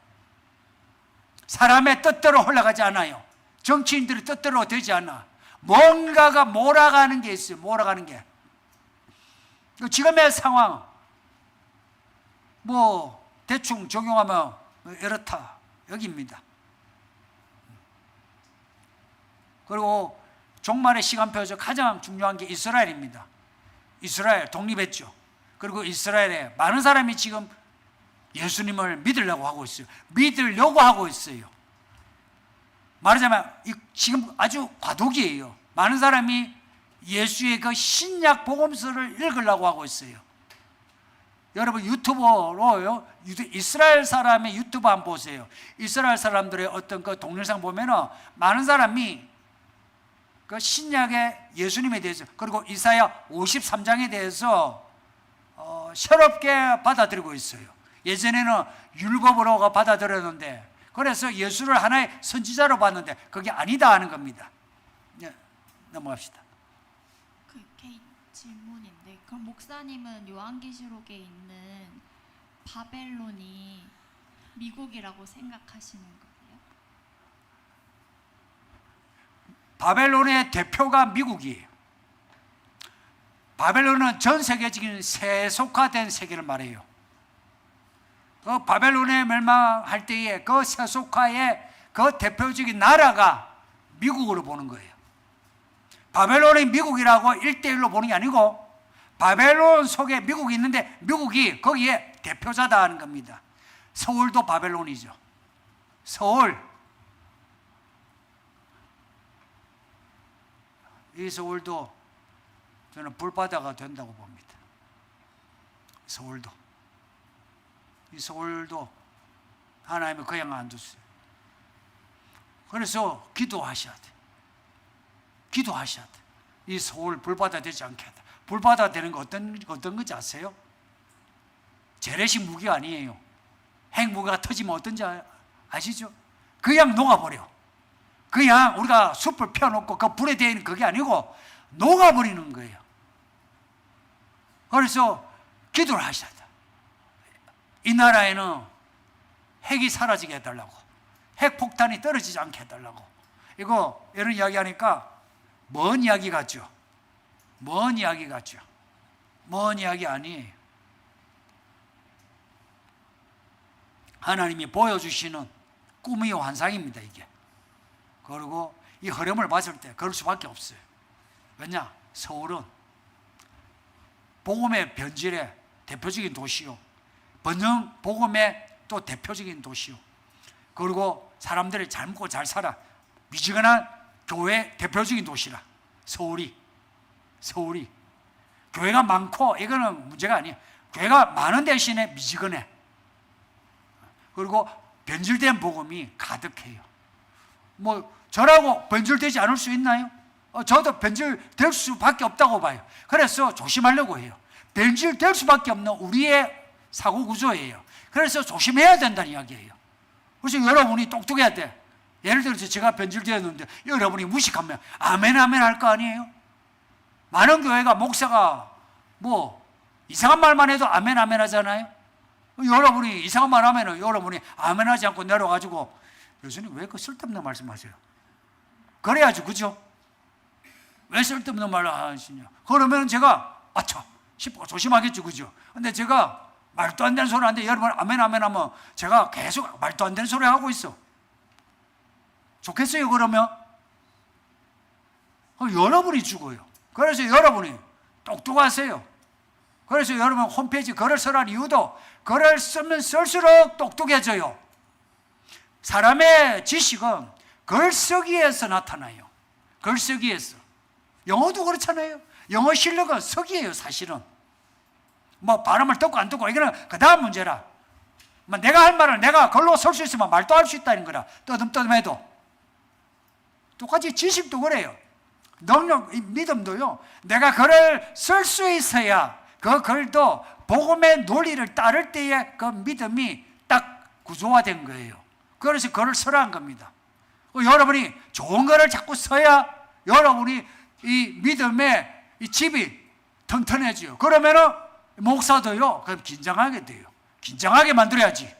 사람의 뜻대로 흘러가지 않아요. 정치인들의 뜻대로 되지 않아. 뭔가가 몰아가는 게 있어요. 몰아가는 게. 지금의 상황 뭐 대충 적용하면 이렇다 여기입니다. 그리고 종말의 시간표에서 가장 중요한 게 이스라엘입니다. 이스라엘 독립했죠. 그리고 이스라엘에 많은 사람이 지금 예수님을 믿으려고 하고 있어요. 말하자면 지금 아주 과도기예요. 많은 사람이 예수의 그 신약 복음서를 읽으려고 하고 있어요. 여러분 유튜버로요, 이스라엘 사람의 유튜브 한번 보세요. 이스라엘 사람들의 어떤 그 동영상 보면은 많은 사람이 그 신약의 예수님에 대해서, 그리고 이사야 53장에 대해서 새롭게 받아들이고 있어요. 예전에는 율법으로 받아들였는데, 그래서 예수를 하나의 선지자로 봤는데 그게 아니다 하는 겁니다. 네, 넘어갑시다. 개인 질문인데, 그럼 목사님은 요한계시록에 있는 바벨론이 미국이라고 생각하시는 거예요? 바벨론의 대표가 미국이에요. 바벨론은 전 세계적인 세속화된 세계를 말해요. 그 바벨론에 멸망할 때에 그 세속화의 그 대표적인 나라가 미국으로 보는 거예요. 바벨론이 미국이라고 1대1로 보는 게 아니고, 바벨론 속에 미국이 있는데 미국이 거기에 대표자다 하는 겁니다. 서울도 바벨론이죠. 서울. 이 서울도 저는 불바다가 된다고 봅니다. 서울도. 이 서울도 하나님이 그냥 안 뒀어요. 그래서 기도하셔야 돼. 기도하셔야 돼. 이 서울 불바다 되지 않게 하다. 불바다 되는 거 어떤 건지 아세요? 재래식 무기가 아니에요. 핵무기가 터지면 어떤지 아시죠? 그냥 녹아버려. 그냥 우리가 숲을 펴놓고 그 불에 대어 있는 그게 아니고 녹아버리는 거예요. 그래서 기도를 하셔야 돼. 이 나라에는 핵이 사라지게 해달라고, 핵폭탄이 떨어지지 않게 해달라고. 이거 이런 이야기 하니까 먼 이야기 같죠? 먼 이야기 같죠? 먼 이야기 아니에요. 하나님이 보여주시는 꿈이요 환상입니다, 이게. 그리고 이 흐름을 봤을 때 그럴 수밖에 없어요. 왜냐? 서울은 복음의 변질의 대표적인 도시요, 번영 복음의 또 대표적인 도시요, 그리고 사람들이 잘 먹고 잘 살아 미지근한 교회 대표적인 도시라. 서울이 교회가 많고 이거는 문제가 아니에요. 교회가 많은 대신에 미지근해. 그리고 변질된 복음이 가득해요. 뭐 저라고 변질되지 않을 수 있나요? 저도 변질될 수밖에 없다고 봐요. 그래서 조심하려고 해요. 변질될 수밖에 없는 우리의 사고 구조예요. 그래서 조심해야 된다는 이야기예요. 그래서 여러분이 똑똑해야 돼. 예를 들어서 제가 변질되었는데 여러분이 무식하면 아멘 아멘 할 거 아니에요? 많은 교회가 목사가 뭐 이상한 말만 해도 아멘 아멘 하잖아요. 여러분이 이상한 말 하면 여러분이 아멘 하지 않고 내려가지고 교수님 왜 그 쓸데없는 말씀하세요? 그래야지, 그죠? 왜 쓸데없는 말을 하시냐? 그러면 제가 아차 싶고 조심하겠죠, 그죠? 근데 제가 말도 안 되는 소리 하는데 여러분 아멘 아멘 하면 제가 계속 말도 안 되는 소리 하고 있어. 좋겠어요, 그러면? 여러분이 죽어요. 그래서 여러분이 똑똑하세요. 그래서 여러분 홈페이지 글을 쓰라는 이유도 글을 쓰면 쓸수록 똑똑해져요. 사람의 지식은 글쓰기에서 나타나요. 글쓰기에서. 영어도 그렇잖아요. 영어 실력은 서기예요, 사실은. 뭐 발음을 듣고 안 듣고 이거는 그 다음 문제라. 내가 할 말을 내가 글로 쓸 수 있으면 말도 할 수 있다는 거라. 떠듬떠듬해도. 똑같이 지식도 그래요. 능력, 믿음도요. 내가 글을 쓸 수 있어야 그 글도 복음의 논리를 따를 때에 그 믿음이 딱 구조화된 거예요. 그래서 글을 쓰라는 겁니다. 여러분이 좋은 글을 자꾸 써야 여러분이 이 믿음의 이 집이 튼튼해져요. 그러면은 목사도요, 그럼 긴장하게 돼요. 긴장하게 만들어야지.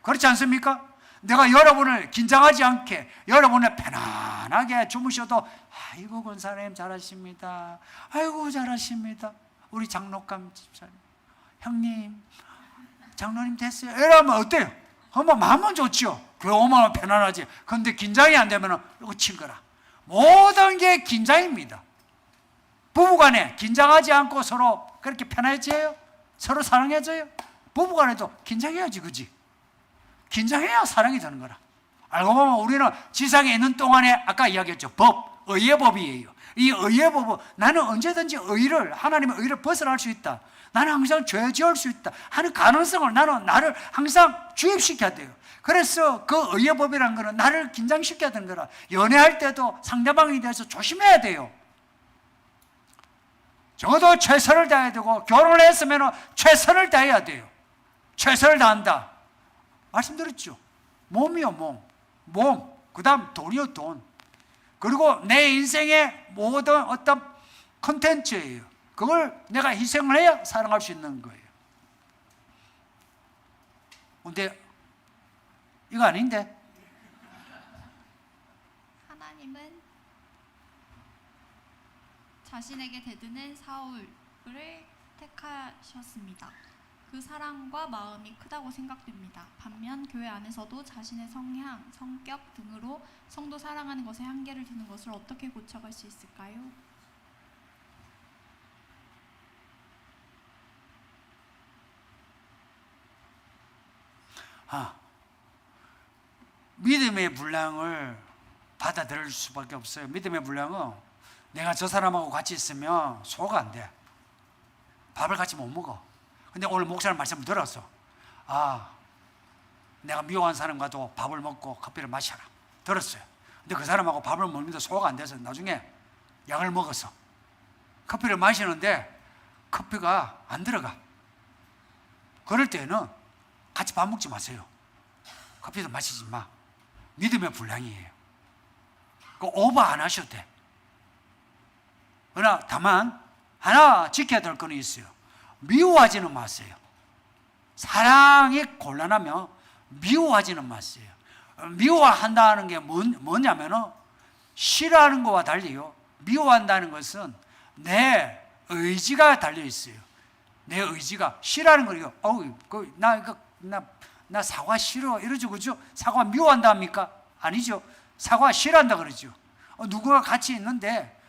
그렇지 않습니까? 내가 여러분을 긴장하지 않게 여러분을 편안하게 주무셔도 아이고 권사님 잘하십니다. 아이고 잘하십니다. 우리 장로감 집사님, 형님 장로님 됐어요. 이러면 어때요? 한번 마음은 좋죠. 교회 오면 편안하지. 그런데 긴장이 안 되면 이거 친 거라. 모든 게 긴장입니다. 부부간에 긴장하지 않고 서로 그렇게 편해져요? 서로 사랑해져요? 부부간에도 긴장해야지, 그지? 긴장해야 사랑이 되는 거라. 알고 보면 우리는 지상에 있는 동안에 아까 이야기했죠. 법, 의의 법이에요. 이 의의 법은 나는 언제든지 의를, 하나님의 의를 벗어날 수 있다. 나는 항상 죄 지을 수 있다 하는 가능성을 나를 항상 주입시켜야 돼요. 그래서 그 의의 법이라는 거는 나를 긴장시켜야 되는 거라. 연애할 때도 상대방에 대해서 조심해야 돼요. 적어도 최선을 다해야 되고, 결혼을 했으면 최선을 다해야 돼요. 최선을 다한다. 말씀드렸죠. 몸이요, 몸. 그 다음 돈이요, 돈. 그리고 내 인생의 모든 어떤 컨텐츠예요. 그걸 내가 희생을 해야 사랑할 수 있는 거예요. 근데 이거 아닌데? 하나님은 자신에게 대드는 사울을 택하셨습니다. 그 사랑과 마음이 크다고 생각됩니다. 반면 교회 안에서도 자신의 성향, 성격 등으로 성도 사랑하는 것에 한계를 두는 것을 어떻게 고쳐갈 수 있을까요? 믿음의 분량을 받아들일 수밖에 없어요. 믿음의 분량은 내가 저 사람하고 같이 있으면 소화가 안 돼. 밥을 같이 못 먹어. 근데 오늘 목사님 말씀을 들었어. 아, 내가 미워한 사람과도 밥을 먹고 커피를 마셔라. 들었어요. 근데 그 사람하고 밥을 먹는데 소화가 안 돼서 나중에 약을 먹어서 커피를 마시는데 커피가 안 들어가. 그럴 때는 같이 밥 먹지 마세요. 커피도 마시지 마. 믿음의 분량이에요. 그 오버 안 하셔도 돼. 그러나 다만 하나 지켜야 될 건 있어요. 미워하지는 마세요. 사랑이 곤란하면 미워하지는 마세요. 미워한다는 게 뭐냐면은 싫어하는 것과 달리요. 미워한다는 것은 내 의지가 달려 있어요. 내 의지가 싫어하는 거예요. 나 사과 싫어 이러죠, 그죠? 사과 미워한다 합니까? 아니죠. 사과 싫어한다 그러죠. 누구가 같이 있는데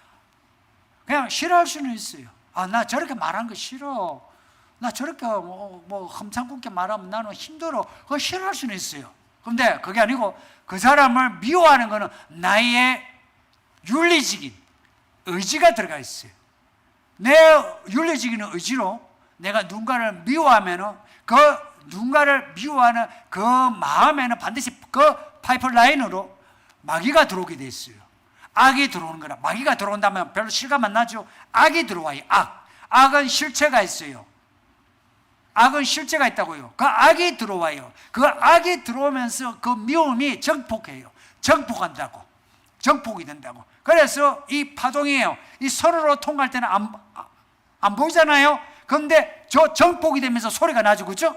그냥 싫어할 수는 있어요. 아, 나 저렇게 말한 거 싫어. 나 저렇게 험상궂게 말하면 나는 힘들어. 그거 싫어할 수는 있어요. 근데 그게 아니고 그 사람을 미워하는 거는 나의 윤리적인 의지가 들어가 있어요. 내 윤리적인 의지로 내가 누군가를 미워하면은 그 누군가를 미워하는 그 마음에는 반드시 그 파이프라인으로 마귀가 들어오게 돼 있어요. 악이 들어오는 거라. 마귀가 들어온다면 별로 실감 안 나죠? 악이 들어와요. 악은 실체가 있어요. 악은 실체가 있다고요. 그 악이 들어와요. 그 악이 들어오면서 그 미움이 정폭해요. 정폭한다고. 정폭이 된다고. 그래서 이 파동이에요. 이 서로로 통할 때는 안 보이잖아요. 그런데 저 정폭이 되면서 소리가 나죠, 그죠?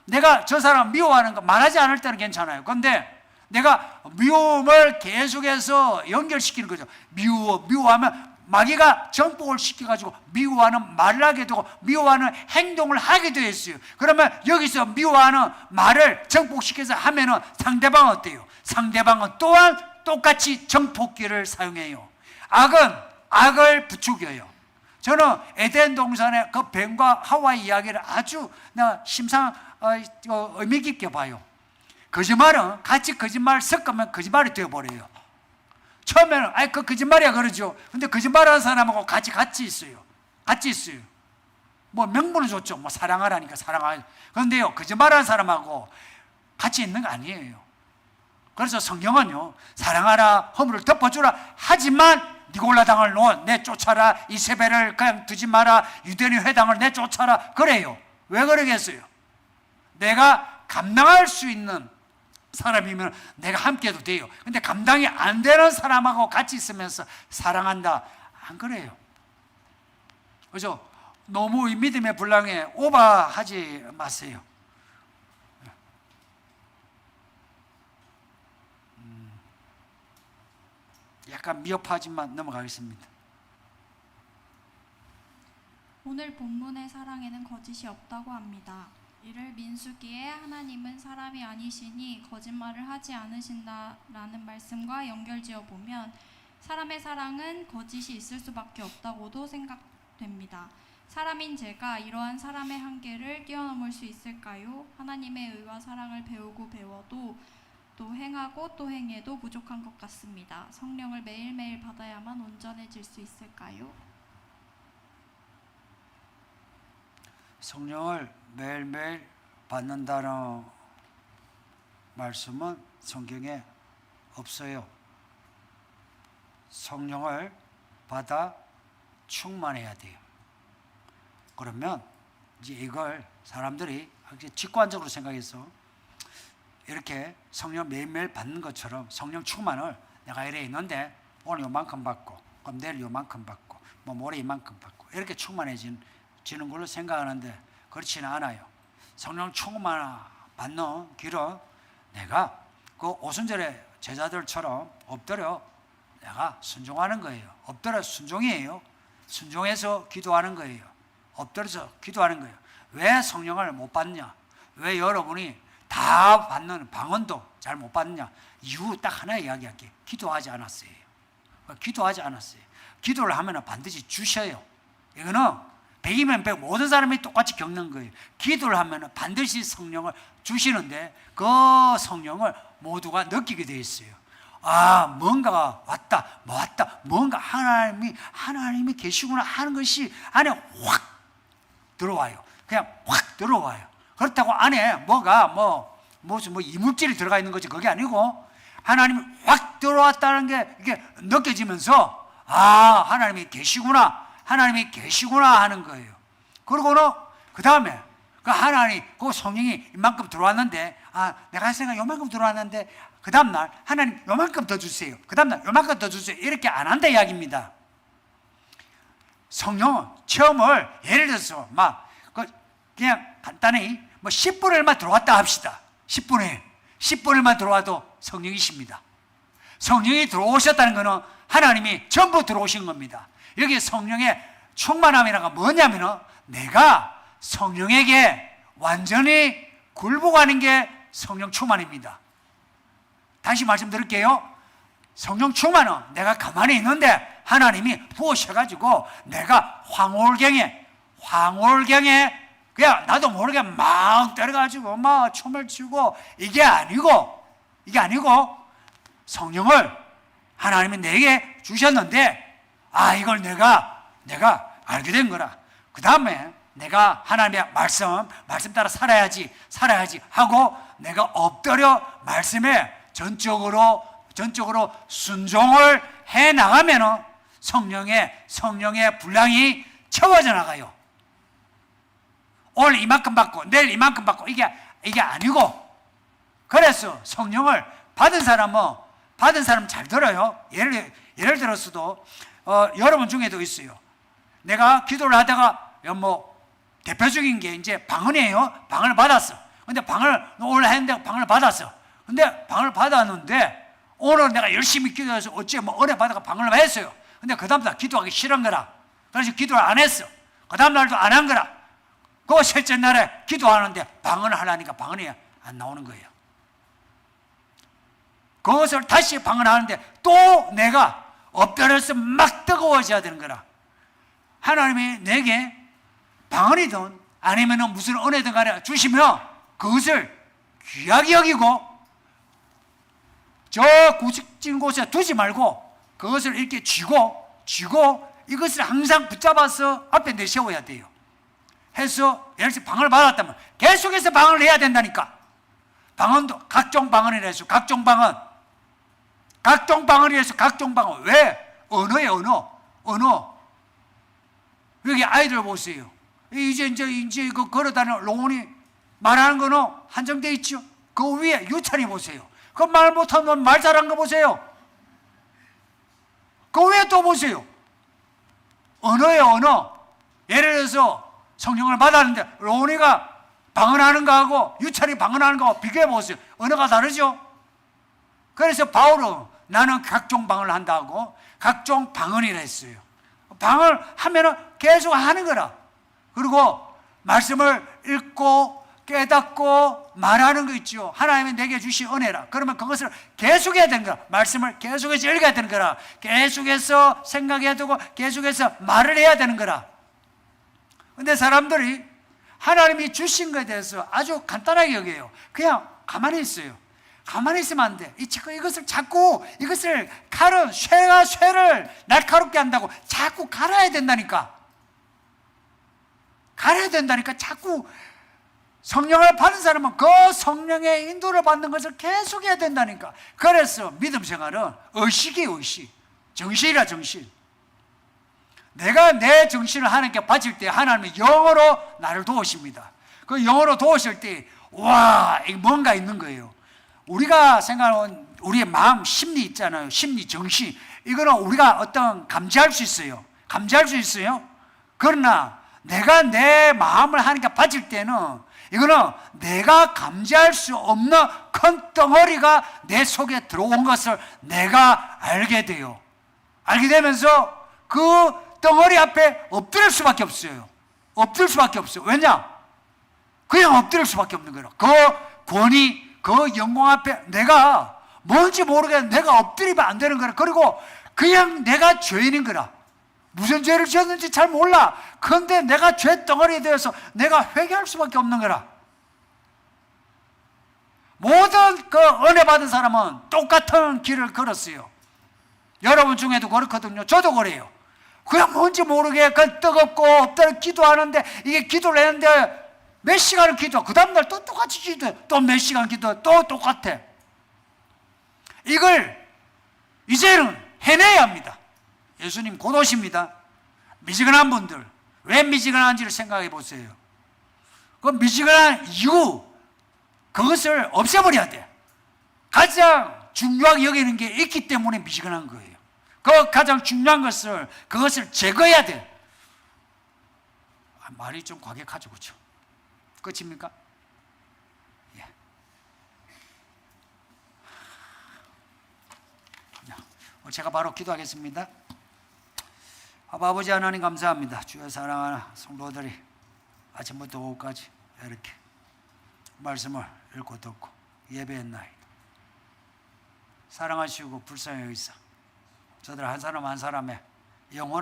내가 저 사람 미워하는 거 말하지 않을 때는 괜찮아요. 그런데 내가 미움을 계속해서 연결시키는 거죠. 미워하면 마귀가 정복을 시켜가지고 미워하는 말을 하게 되고 미워하는 행동을 하게 되어 있어요. 그러면 여기서 미워하는 말을 정복시켜서 하면은 상대방은 어때요? 상대방은 또한 똑같이 정복기를 사용해요. 악은 악을 부추겨요. 저는 에덴 동산의 그 뱀과 하와의 이야기를 아주 의미 깊게 봐요. 거짓말은 같이 거짓말 섞으면 거짓말이 되어버려요. 처음에는 그 거짓말이야 그러죠. 근데 거짓말하는 사람하고 같이 있어요. 같이 있어요. 뭐 명분은 좋죠. 뭐 사랑하라니까 사랑하라. 그런데요, 거짓말하는 사람하고 같이 있는 거 아니에요. 그래서 성경은요, 사랑하라, 허물을 덮어주라 하지만 니골라 당을 내쫓아라, 이세벨을 그냥 두지 마라, 유대인 회당을 내쫓아라 그래요. 왜 그러겠어요? 내가 감당할 수 있는 사람이면 내가 함께 해도 돼요. 근데 감당이 안 되는 사람하고 같이 있으면서 사랑한다, 안 그래요. 그죠? 너무 이 믿음의 분량에 오버하지 마세요. 약간 미흡하지만 넘어가겠습니다. 오늘 본문의 사랑에는 거짓이 없다고 합니다. 이를 민수기에 하나님은 사람이 아니시니 거짓말을 하지 않으신다라는 말씀과 연결지어 보면 사람의 사랑은 거짓이 있을 수밖에 없다고도 생각됩니다. 사람인 제가 이러한 사람의 한계를 뛰어넘을 수 있을까요? 하나님의 의와 사랑을 배워도 또 행하고 또 행해도 부족한 것 같습니다. 성령을 매일매일 받아야만 온전해질 수 있을까요? 성령을 매일매일 받는다는 말씀은 성경에 없어요. 성령을 받아 충만해야 돼요. 그러면 이제 이걸 사람들이 직관적으로 생각해서 이렇게 성령 매일매일 받는 것처럼 성령 충만을 내가 이래 있는데 오늘 요만큼 받고 그럼 내일 요만큼 받고 뭐 모레 이만큼 받고 이렇게 충만해지는 걸로 생각하는데 그렇지는 않아요. 성령 충만 받는 길은 내가 그 오순절의 제자들처럼 엎드려 내가 순종하는 거예요. 엎드려 순종이에요. 순종해서 기도하는 거예요. 엎드려서 기도하는 거예요. 왜 성령을 못 받냐? 왜 여러분이 다 받는 방언도 잘 못 받느냐? 이유 딱 하나 이야기할게요. 기도하지 않았어요. 기도하지 않았어요. 기도를 하면 반드시 주셔요. 이거는 100이면 100 모든 사람이 똑같이 겪는 거예요. 기도를 하면 반드시 성령을 주시는데 그 성령을 모두가 느끼게 되어 있어요. 아, 뭔가가 왔다, 뭔가 하나님이 계시구나 하는 것이 안에 확 들어와요. 그냥 확 들어와요. 그렇다고 안에 뭐가 무슨 이물질이 들어가 있는 거지 그게 아니고 하나님이 확 들어왔다는 게 이게 느껴지면서 하나님이 계시구나, 하나님이 계시구나 하는 거예요. 그러고는 그 다음에 그 하나님, 그 성령이 이만큼 들어왔는데 내가 생각 요만큼 들어왔는데 그 다음날 하나님 요만큼 더 주세요, 그 다음날 요만큼 더 주세요, 이렇게 안 한다 이야기입니다. 성령은 체험을 예를 들어서 그냥 간단히 10분의 1만 들어왔다 합시다. 10분의 1만 들어와도 성령이십니다. 성령이 들어오셨다는 것은 하나님이 전부 들어오신 겁니다. 여기 성령의 충만함이라는 건 뭐냐면 내가 성령에게 완전히 굴복하는 게 성령 충만입니다. 다시 말씀드릴게요. 성령 충만은 내가 가만히 있는데 하나님이 부으셔가지고 내가 황홀경에 그냥 나도 모르게 막 때려가지고 막 춤을 추고 이게 아니고 성령을 하나님이 내게 주셨는데 이걸 내가 알게 된 거라. 그 다음에 내가 하나님의 말씀 따라 살아야지 하고 내가 엎드려 말씀에 전적으로 순종을 해 나가면 성령의 분량이 채워져 나가요. 오늘 이만큼 받고 내일 이만큼 받고 이게 아니고, 그래서 성령을 받은 사람 잘 들어요. 예를 들었어도 여러분 중에도 있어요. 내가 기도를 하다가 대표적인 게 이제 방언이에요. 방언을 받았어. 근데 오늘 했는데 방언을 받았어. 근데 방언을 받았는데 오늘 내가 열심히 기도해서 어째 은혜 받아가 방언을 했어요. 근데 그 다음날 기도하기 싫은 거라. 그래서 기도를 안 했어. 그 다음날도 안 한 거라. 그 셋째 날에 기도하는데 방언을 하려니까 방언이 안 나오는 거예요. 그것을 다시 방언하는데 또 내가 엎드려서 막 뜨거워져야 되는 거라. 하나님이 내게 방언이든 아니면 무슨 은혜든 간에 주시면 그것을 귀하게 여기고 저 구직진 곳에 두지 말고 그것을 이렇게 쥐고 이것을 항상 붙잡아서 앞에 내세워야 돼요. 해서 예를 들어서 방언을 받았다면 계속해서 방언을 해야 된다니까. 방언도 각종 방언이라 해서 각종 방언이라 해서 각종 방언. 왜? 언어. 여기 아이들 보세요. 이제 그 걸어다니는 로운이 말하는 거는 한정되어 있죠. 그 위에 유찬이 보세요. 그 말 못하면 말 잘한 거 보세요. 그 위에 또 보세요. 언어. 예를 들어서 성령을 받았는데 로운이가 방언하는 거하고 유찬이 방언하는 거하고 비교해 보세요. 언어가 다르죠. 그래서 바울은 나는 각종 방언을 한다고 각종 방언이라 했어요. 방언을 하면은 계속 하는 거라. 그리고 말씀을 읽고 깨닫고 말하는 거 있죠. 하나님이 내게 주신 은혜라. 그러면 그것을 계속해야 되는 거라. 말씀을 계속해서 읽어야 되는 거라. 계속해서 생각해야 되고 계속해서 말을 해야 되는 거라. 근데 사람들이 하나님이 주신 것에 대해서 아주 간단하게 여겨요. 그냥 가만히 있어요. 가만히 있으면 안 돼. 이것을 자꾸 쇠를 날카롭게 한다고 자꾸 갈아야 된다니까. 자꾸 성령을 받은 사람은 그 성령의 인도를 받는 것을 계속 해야 된다니까. 그래서 믿음 생활은 의식. 정신이라 정신. 내가 내 정신을 하나님께 바칠 때 하나님이 영으로 나를 도우십니다. 그 영으로 도우실 때 이게 뭔가 있는 거예요. 우리가 생각하는 우리의 마음, 심리 있잖아요. 심리, 정신. 이거는 우리가 감지할 수 있어요. 그러나 내가 내 마음을 하나님께 바칠 때는 이거는 내가 감지할 수 없는 큰 덩어리가 내 속에 들어온 것을 내가 알게 돼요. 알게 되면서 그 덩어리 앞에 엎드릴 수밖에 없어요. 왜냐? 그냥 엎드릴 수밖에 없는 거예요. 그 권위, 그 영광 앞에 내가 뭔지 모르겠는데 내가 엎드리면 안 되는 거라. 그리고 그냥 내가 죄인인 거라. 무슨 죄를 지었는지 잘 몰라. 그런데 내가 죄 덩어리에 대해서 내가 회개할 수밖에 없는 거라. 모든 그 은혜 받은 사람은 똑같은 길을 걸었어요. 여러분 중에도 그렇거든요. 저도 그래요. 그냥 뭔지 모르게 그 뜨겁고 엎드려 기도하는데, 이게 기도를 했는데 몇 시간을 기도, 그 다음날 또 똑같이 기도해. 또 몇 시간 기도해. 또 똑같아. 이걸 이제는 해내야 합니다. 예수님 곧 오십니다. 미지근한 분들, 왜 미지근한지를 생각해 보세요. 그 미지근한 이유, 그것을 없애버려야 돼. 가장 중요하게 여기는 게 있기 때문에 미지근한 거예요. 그 가장 중요한 것을, 그것을 제거해야 돼. 말이 좀 과격하죠, 그렇죠? 끝입니까? 예. 제가 바로 기도하겠습니다. 아버지 하나님 감사합니다. 주여 사랑하는 성도들이 아침부터 오후까지 이렇게 말씀을 읽고 듣고 예배했나이다. 사랑하시고 불쌍히 여기서 저들 한 사람 한 사람의 영혼을